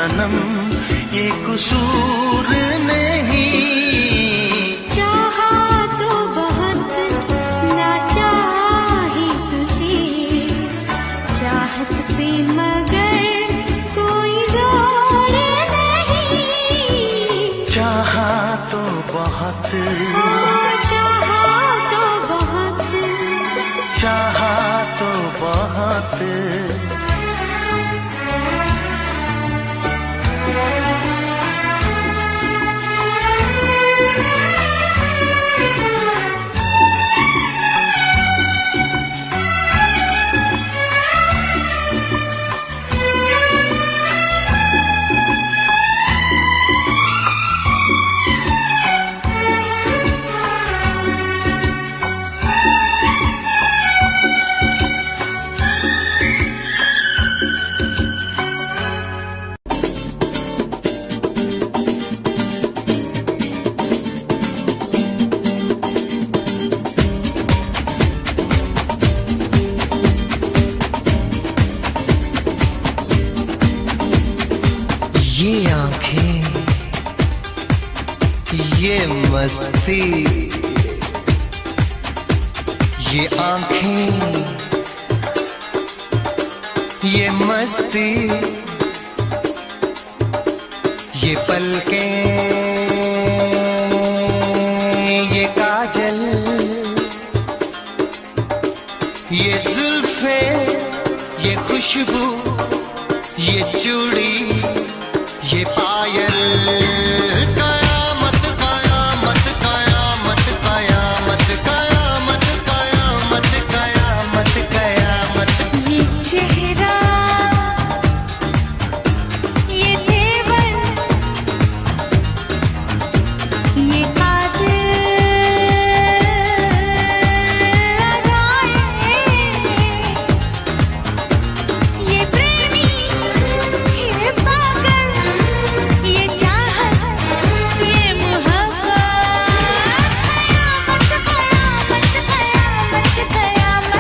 सनम ये कसूर नहीं। चाहा तो बहुत ना चाही तुझे, चाहत पे मगर कोई जोर नहीं। चाहा तो बहुत, चाहा तो बहुत, चाहा तो बहुत। ये आंखें, ये मस्ती, ये आंखें, ये मस्ती, ये पलकें, ये काजल, ये जुल्फें, ये खुशबू, ये चूड़ी, ये पायल। कयामत कयामत कयामत कयामत कयामत कयामत कयामत कयामत। ये चेहरा, ये तेवर, ये कातिल अदाएं, ये प्रेमी, ये पागल, ये चाहत, ये मोहब्बत। कयामत कयामत कयामत कयामत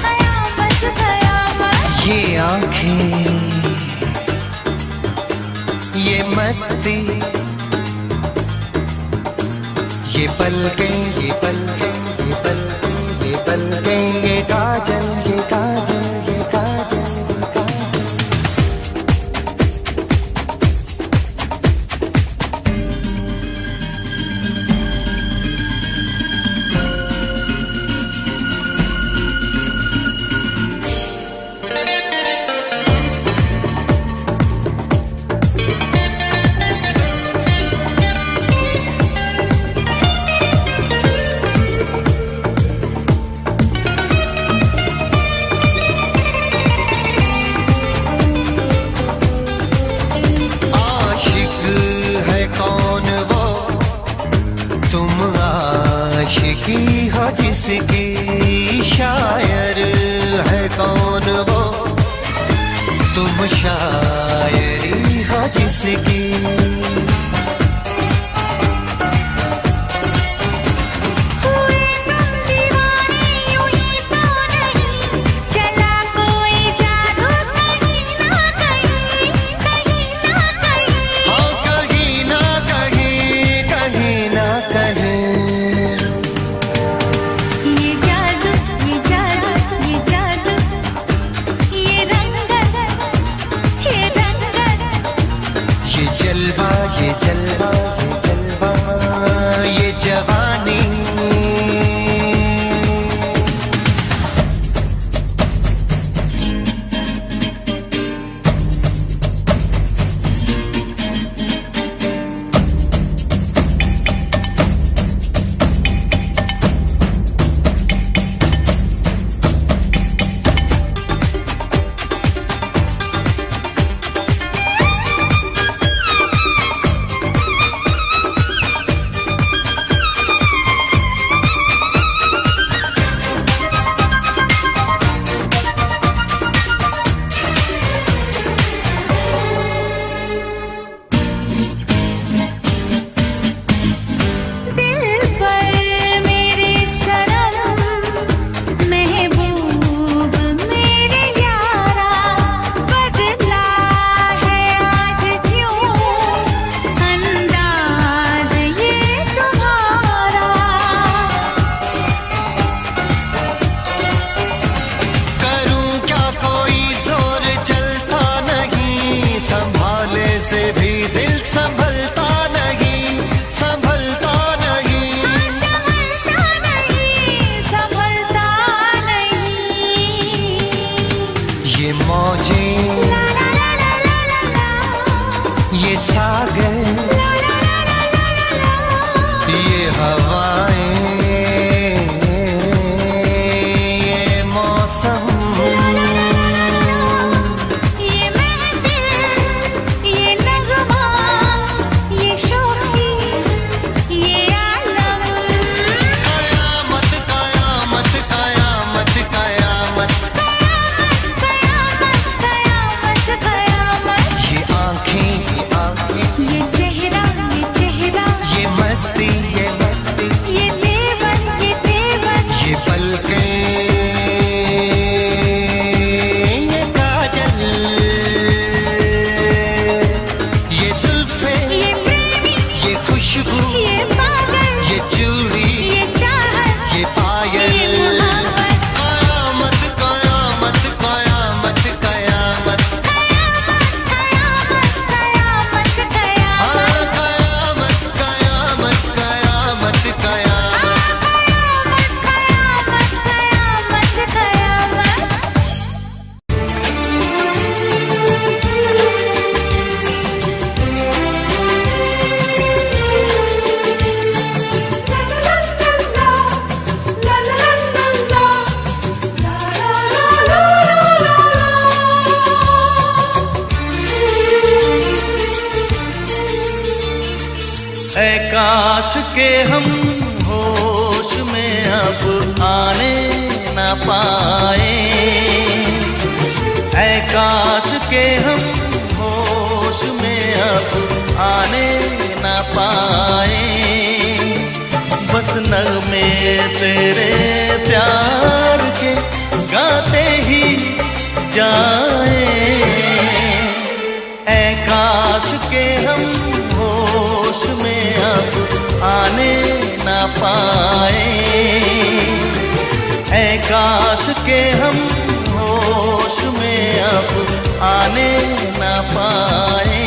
कयामत कयामत। ये आंखें, ये मस्ती, ये पलकें, ये पलकें, ये पलकें, ये पलकें, ये काजल, ये काजल, ये काजल, ये काजल। आशिक है कौन वो, तुम आशिकी हो जिसकी, शायर है कौन वो, तुम शायरी हो जिसकी। हुए तुम दीवाने हुई तो नहीं, चला कोई जादू कहीं ना कहीं, कहीं ना कहीं। हाँ कहीं ना कहीं, कहीं ना कहीं। ये जादू, ये जादू, ये जादू, ये रंगत, ये रंगत। ये जलवा, मोहब्बत कयामत कयामत कयामत कयामत कयामत कयामत कयामत कयामत कयामत कयामत कयामत कयामत कयामत ऐ काश के हम होश में अब आने न पाए, ऐ काश के हम होश में अब आने न पाए। बस नगमे तेरे प्यार के गाते ही जाए, ऐ काश के हम होश में अब आने न पाए, ऐ काश के हम होश में अब आने न पाए।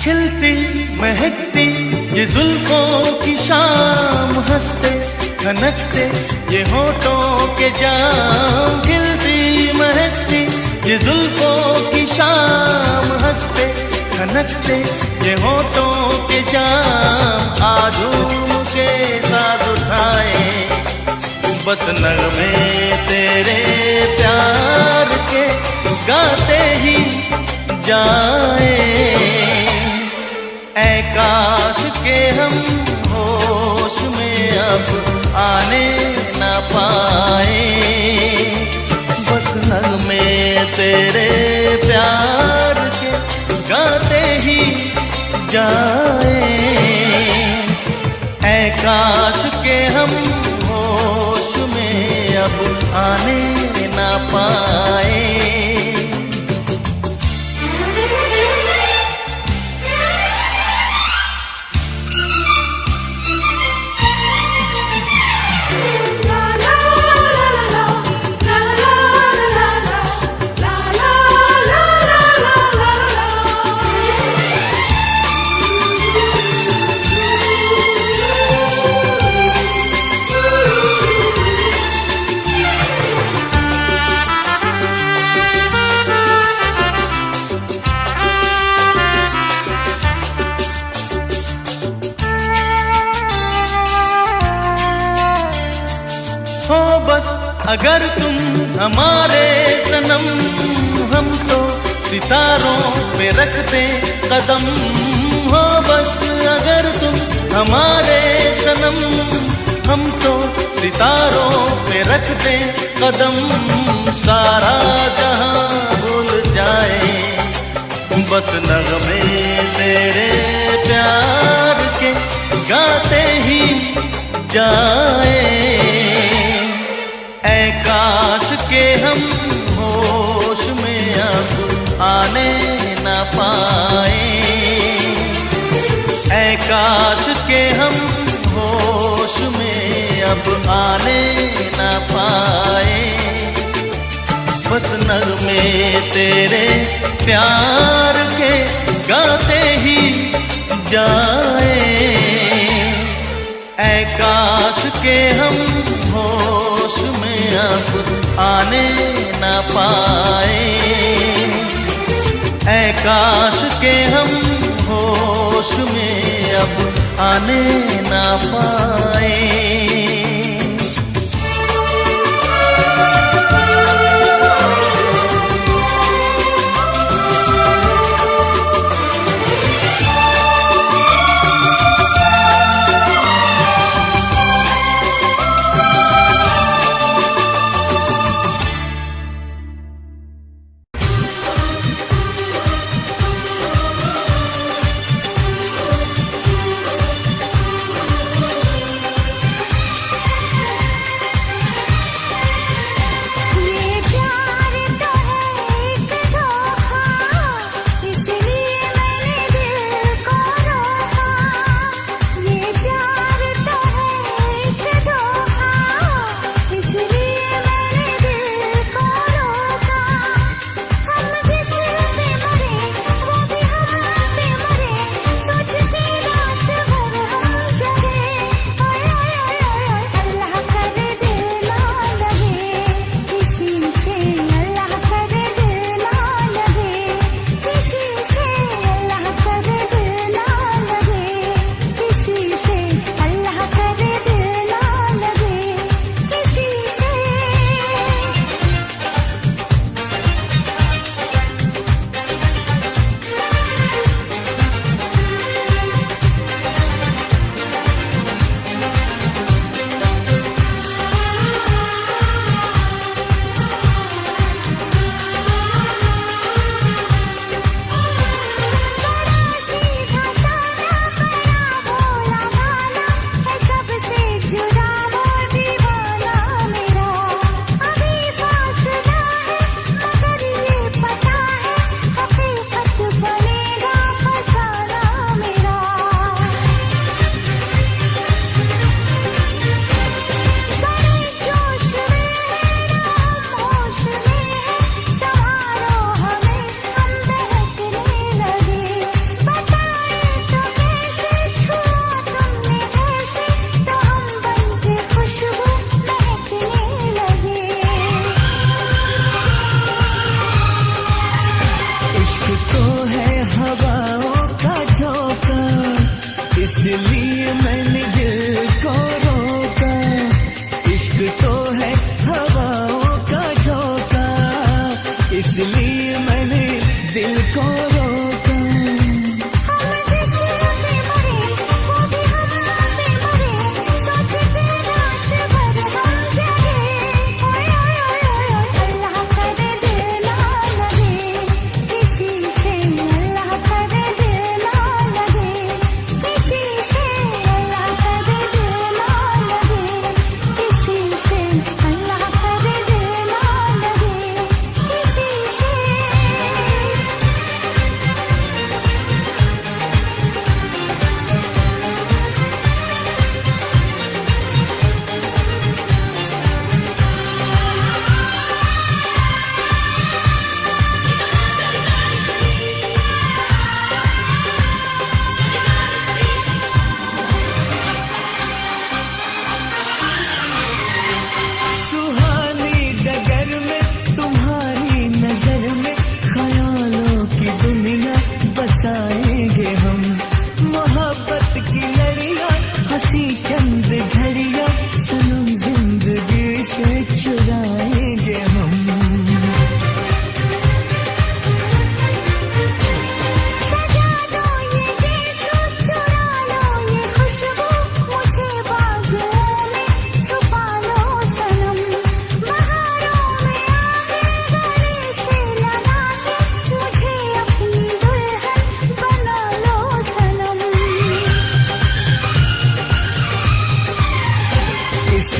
खिलती महकती ये जुल्फों की शाम, हंसते खनकते ये होठों के जाम। खिलती महकती ये जुल्फों की शाम, हंसते खनकते ये होठों के जाम। आजूम के साथ उठाए बस नगमे तेरे प्यार के गाते ही जाए, ऐ काश के हम होश में अब आने न पाए। बस नगमे तेरे प्यार के गाते ही जाए, ऐ काश के हम होश में अब आने न पाए। हो बस अगर तुम हमारे सनम, हम तो सितारों पे रखते कदम। हो बस अगर तुम हमारे सनम, हम तो सितारों पे रखते कदम। सारा जहां भूल जाए बस नगमे तेरे प्यार के गाते ही जाए, ऐ काश के हम होश में अब आने न पाए। ऐ काश के हम होश में अब आने न पाए। बस नगमे तेरे प्यार के गाते ही जाए, ऐ काश के हम होश में अब आने न पाए। ऐ काश के हम होश में अब आने न पाए।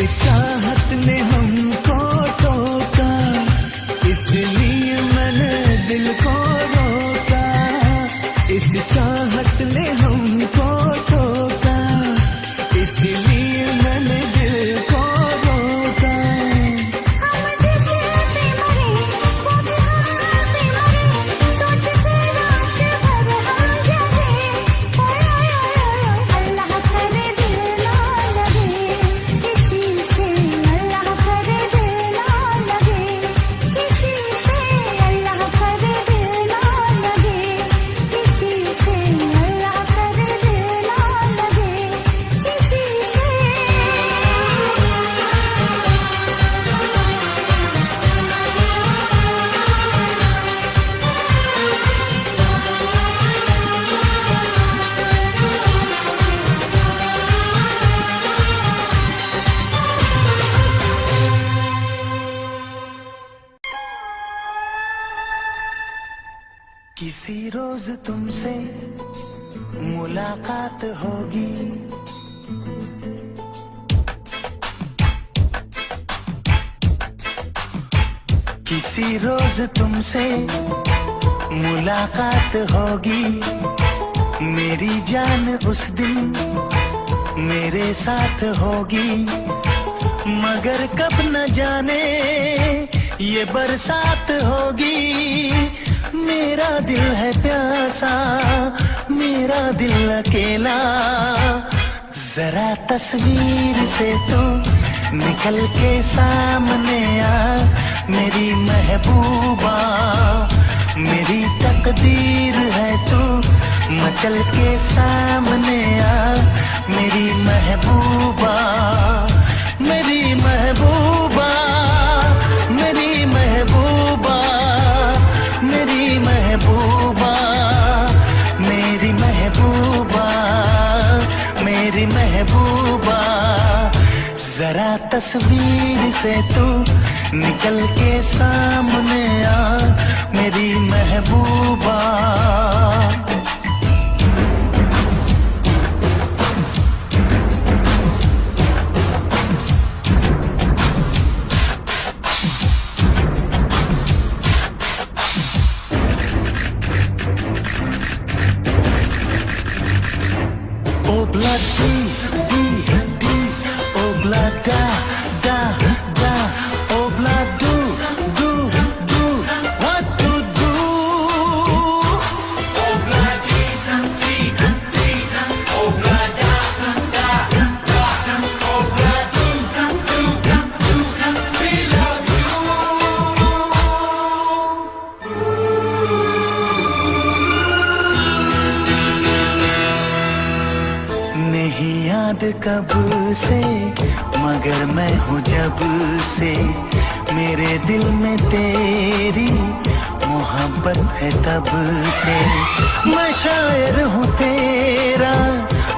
चाहत ने हमको टोका, इसलिए मैंने दिल को रोका। इस चाहत ने हमको टोका, इसलिए मैंने दिल को रोका। हम जैसे पे मरे वो भी हम पे मरे, सोच के रात भर हम जगे। ओए ओए ओए अल्लाह करे दिल ना लगे किसी से, अल्लाह करे दिल ना लगे किसी से, अल्लाह करे दिल ना लगे किसी से, अल्लाह करे दिल ना लगे किसी से। किसी रोज तुमसे मुलाकात होगी, किसी रोज तुमसे मुलाकात होगी। मेरी जान उस दिन मेरे साथ होगी, मगर कब न जाने ये बरसात होगी। मेरा दिल है प्यासा, मेरा दिल अकेला, जरा तस्वीर से तू निकल के सामने आ मेरी महबूबा। मेरी तकदीर है तू मचल के सामने आ मेरी महबूबा। मेरी महबूबा, मेरी महबूबा, मेरी महबूबा, मेरी महबूबा, मेरी महबूबा। जरा तस्वीर से तू निकल के सामने आ मेरी महबूबा। Oh blood D, D, D, oh blood da, da, da, oh blood do, do, do, what to do. Oh blood D, D, D, oh blood da, da, da, oh blood do, do, do, we love you. नहीं याद कब से मगर मैं हूँ जब से, मेरे दिल में तेरी मोहब्बत है तब से। मैं शायर हूँ तेरा,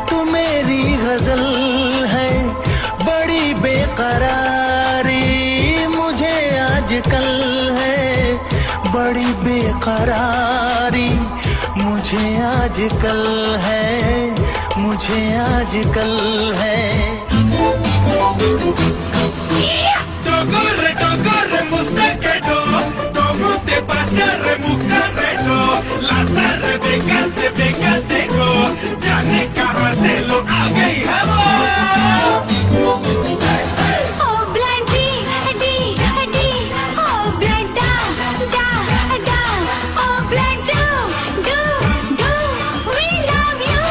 तू मेरी गजल है। बड़ी बेकरारी मुझे आजकल है, बड़ी बेकरारी मुझे आजकल है, मुझे आजकल है। Corre, mustaquero, como te pasa, remucarrero, las rebecas de Becateco, ya ne कहाँ से लो आ गई हवा। Oh blood D, D, D, oh blood da, da, da, oh blood do, do, do, we love you.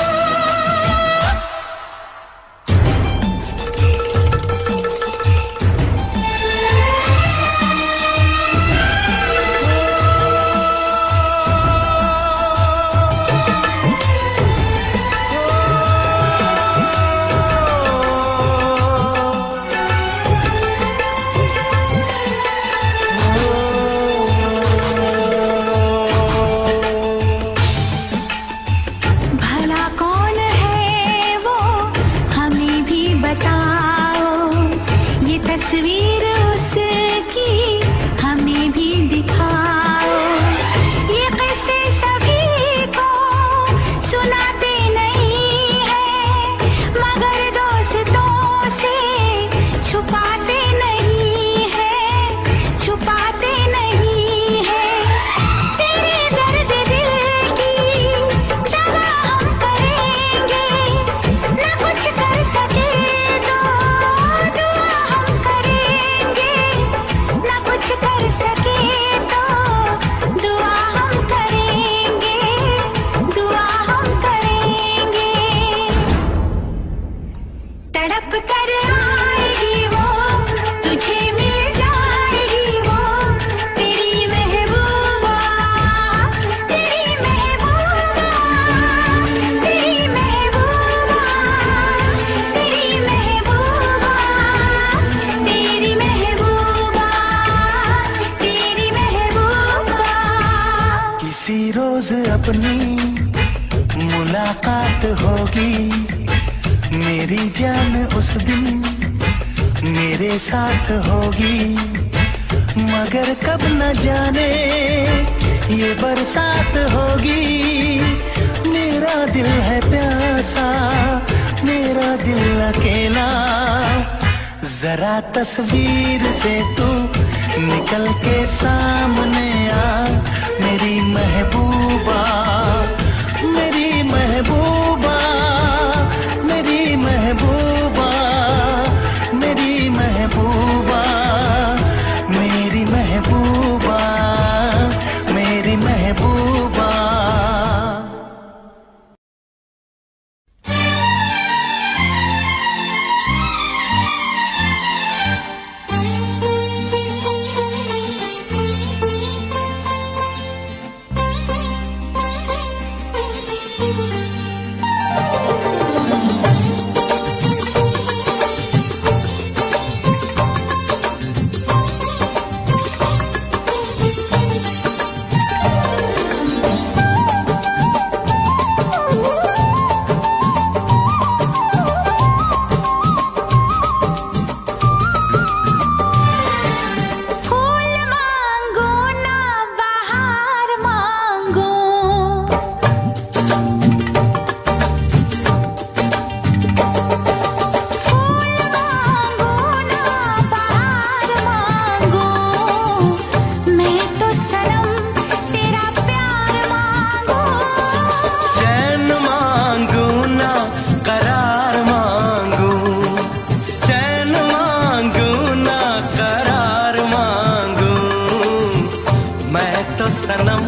होगी मेरी जान उस दिन मेरे साथ होगी, मगर कब न जाने ये बरसात होगी। मेरा दिल है प्यासा, मेरा दिल अकेला, जरा तस्वीर से तू निकल के सामने आ, मेरी महबूबा, मेरी महबूबा, मेरी महबूबा, मेरी महबूबा, मेरी महबूबा, मेरी महबूबा। सनम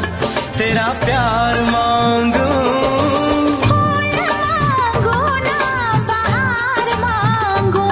तेरा प्यार मांगू, मांगो ना बहार मांगो।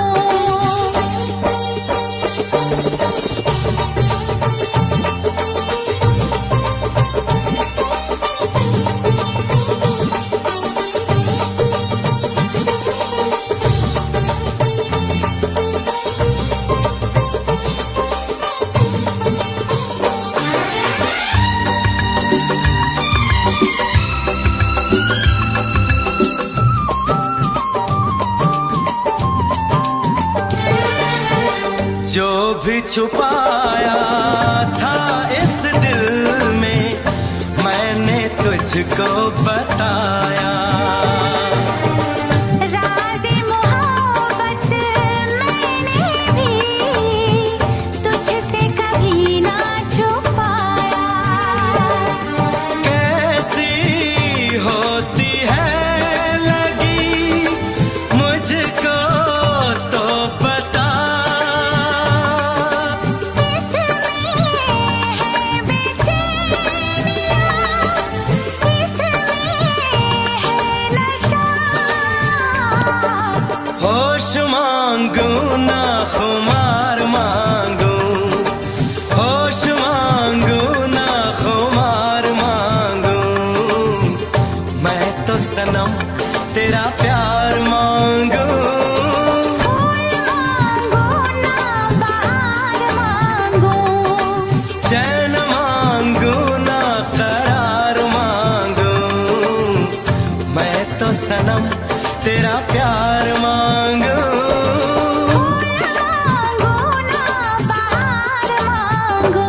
जो भी छुपाया था इस दिल में मैंने तुझको बताया। राज़े मोहब्बत मैंने भी तुझसे कभी ना छुपाया। कैसी होती है लगी मुझको तो बता, होश मांगू ना खुमार मांगू, होश मांगू ना खुमार मांगू, मैं तो सनम तेरा प्यार मांगू। मांगो ना बहार मांगो। चैन मांगू ना करार मांगू, मैं तो सनम तेरा प्यार मांगू। मांगो ना बहार मांगो।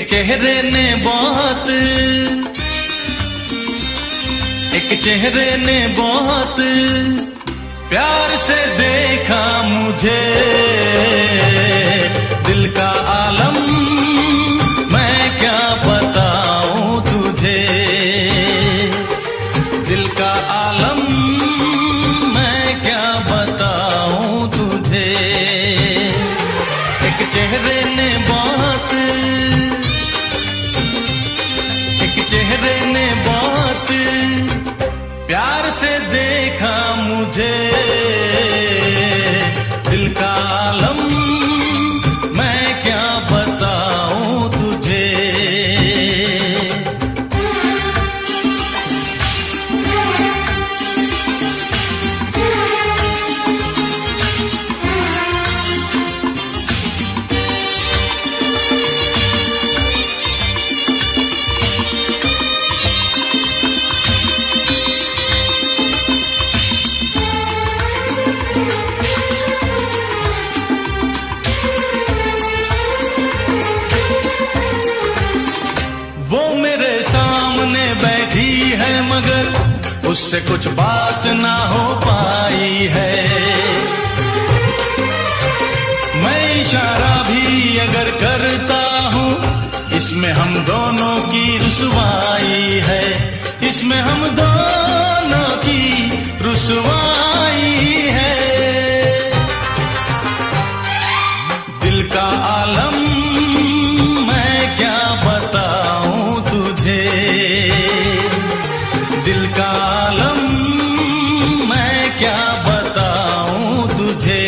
चेहरे ने बहुत प्यार से देखा मुझे, दिल का आलम मैं क्या बताऊं तुझे, दिल का आलम मैं क्या बताऊं तुझे। एक चेहरे ने बहुत प्यार से देखा मुझे, दिल का आलम मैं क्या बताऊं तुझे। उससे कुछ बात ना हो पाई है, मैं इशारा भी अगर करता हूँ, इसमें हम दोनों की रुसवाई है, इसमें हम दोनों की रुसवाई है। दिल का आलम मैं क्या बताऊं तुझे, दिल का आलम मैं क्या बताऊं तुझे।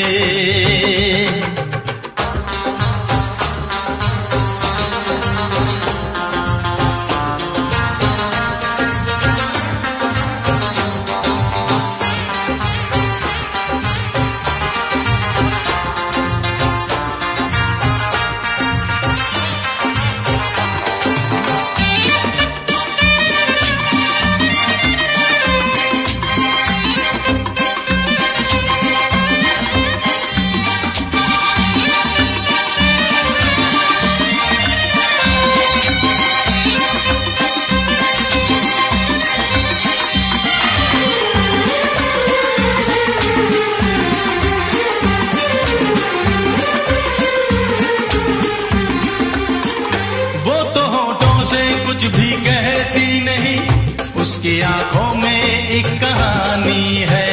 कुछ भी कहती नहीं, उसकी आंखों में एक कहानी है,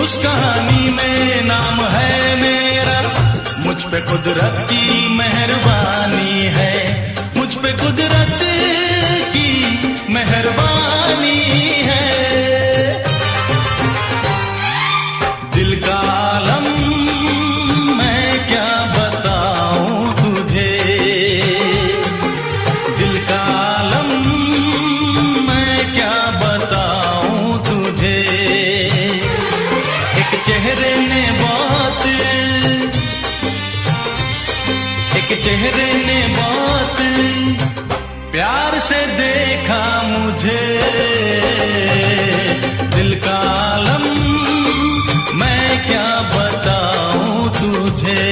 उस कहानी में नाम है मेरा, मुझ पे कुदरत की मेहरबानी है, मुझ पे कुदरत की मेहरबानी है। दिल का आलम मैं क्या बताऊं तुझे, दिल का आलम मैं क्या बताऊं तुझे। एक चेहरे ने बहुत प्यार से देखा मुझे, दिल का आलम मैं क्या बताऊं तुझे।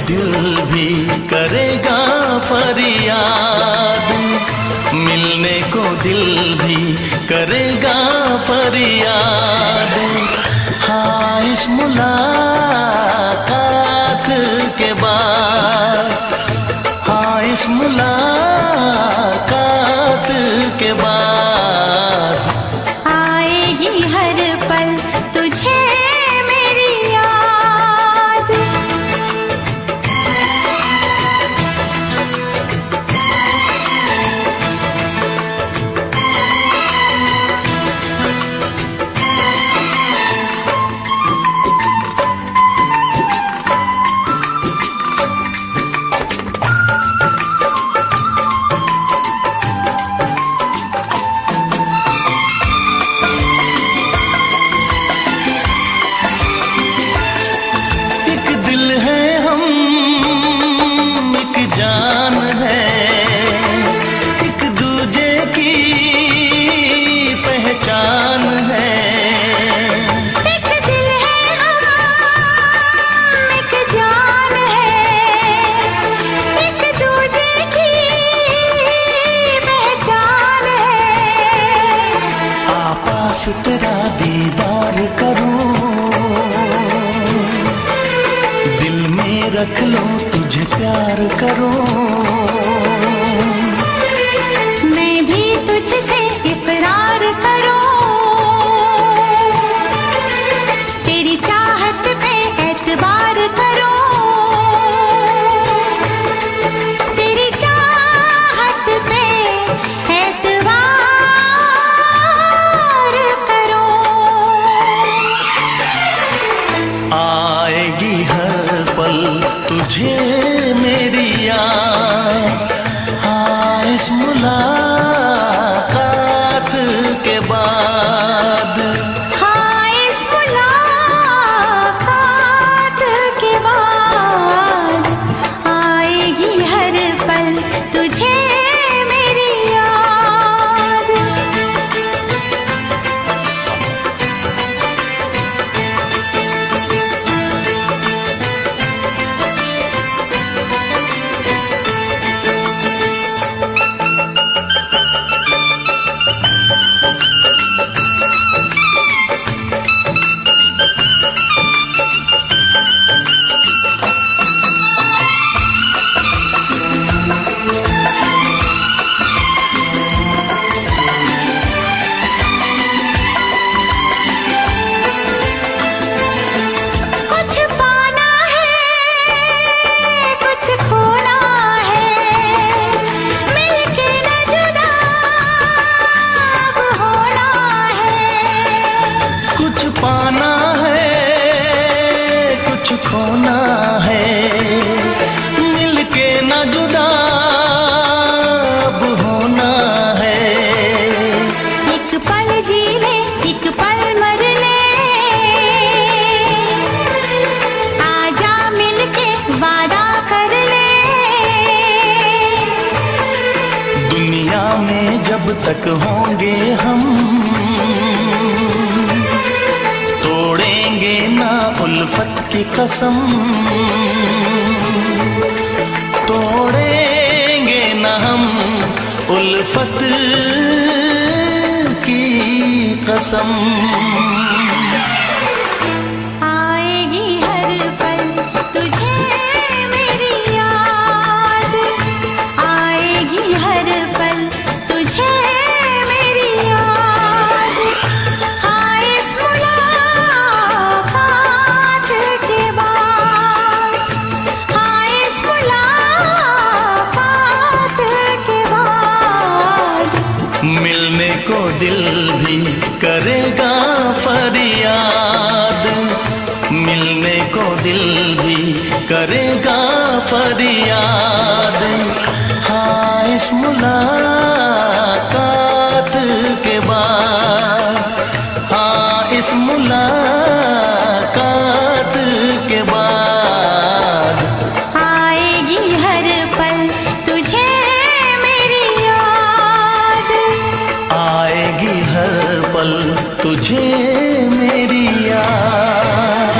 दिल भी करेगा फरियाद, मिलने को दिल भी करेगा फरियाद। हाँ, इस मुलाकात के बाद जान है, एक दूजे की पहचान है। एक दिल है हम, एक जान है, एक दूजे की पहचान है। पास तेरा दीदार करूं, दिल में रख लो तुझे प्यार करूं। मैं भी तुझसे इकरार करूं, तेरी चाहत पे एतबार करूं, तेरी चाहत पे एतबार करूं। आएगी हर पल तुझे मेरी याद, हाँ इस मुलाकात के बाद। हाँ इस मुलाकात के बाद आएगी हर पल तुझे मेरी याद। कुछ पाना है, कुछ खोना है, मिलके न जुदा अब होना है। कुछ पाना है, कुछ खोना है, मिलके न जुदा अब होना है। एक पल जी ले, एक पल मर ले, आजा मिलके वादा कर ले। दुनिया में जब तक होंगे हम, तोड़ेंगे ना उल्फत की कसम, तोड़ेंगे ना हम उल्फत की कसम। आएगी हर पल तुझे मेरी याद, आएगी हर पल तुझे मेरी याद। हाँ इस मुलाकात के बाद, हाँ इस मुलाकात के बाद मिलने को दिल भी करेगा फरियाद, मिलने को दिल भी करेगा फरियाद। हाँ इस मुलाकात के बाद, हाँ इस मुलाकात के बाद आएगी हर पल तुझे मेरी याद। आएगी हर पल तुझे मेरी याद।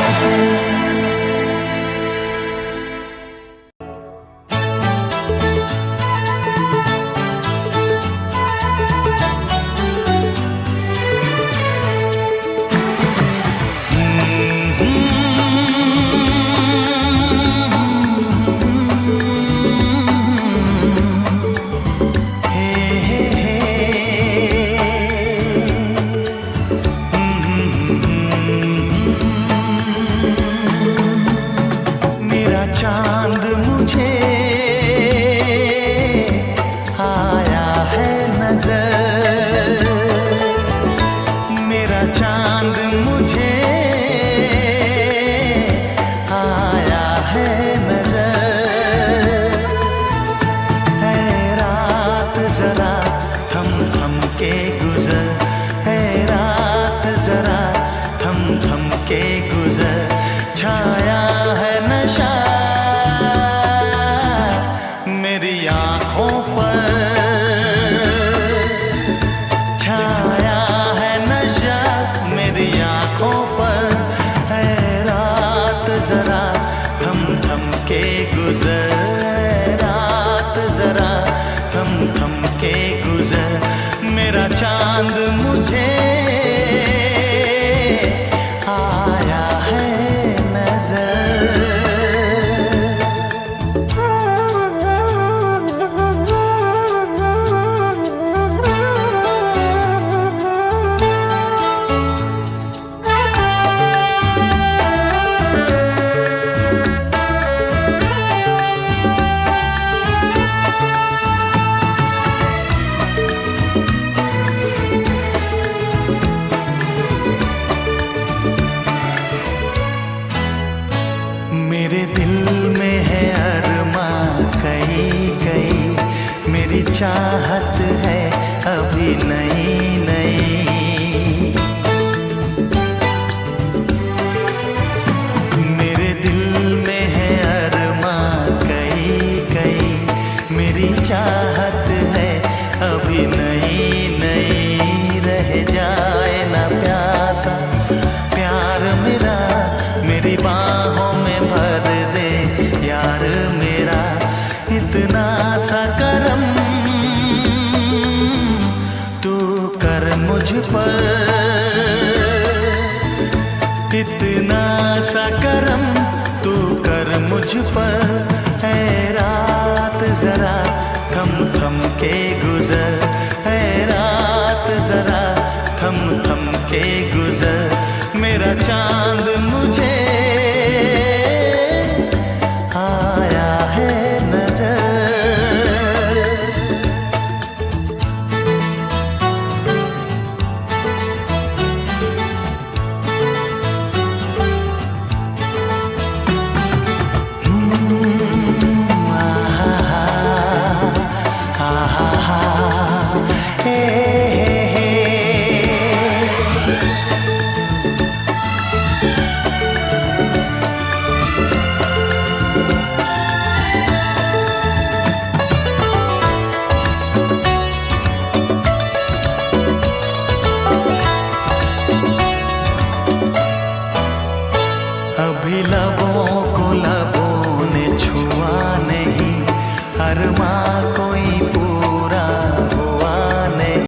गुजर, रात जरा थम थम के गुजर, मेरा चांद मुझे आया है नजर। मेरे दिल में है अरमां कई कई, मेरी चाहत है अभी नई नई। मेरे दिल में है अरमां कई कई, मेरी चाहत है अभी नई नई। रह जाए ना प्यासा प्यार मेरा, मेरी बाहों में भर दे यार मेरा। इतना सा करम तू कर मुझ पर, इतना सा करम तू कर मुझ पर। है रात जरा थम थम के गुजर, है रात जरा थम थम के गुजर, मेरा चांद मुझे आया है नजर। अभी लबों को लबों ने छुआ नहीं, अरमां कोई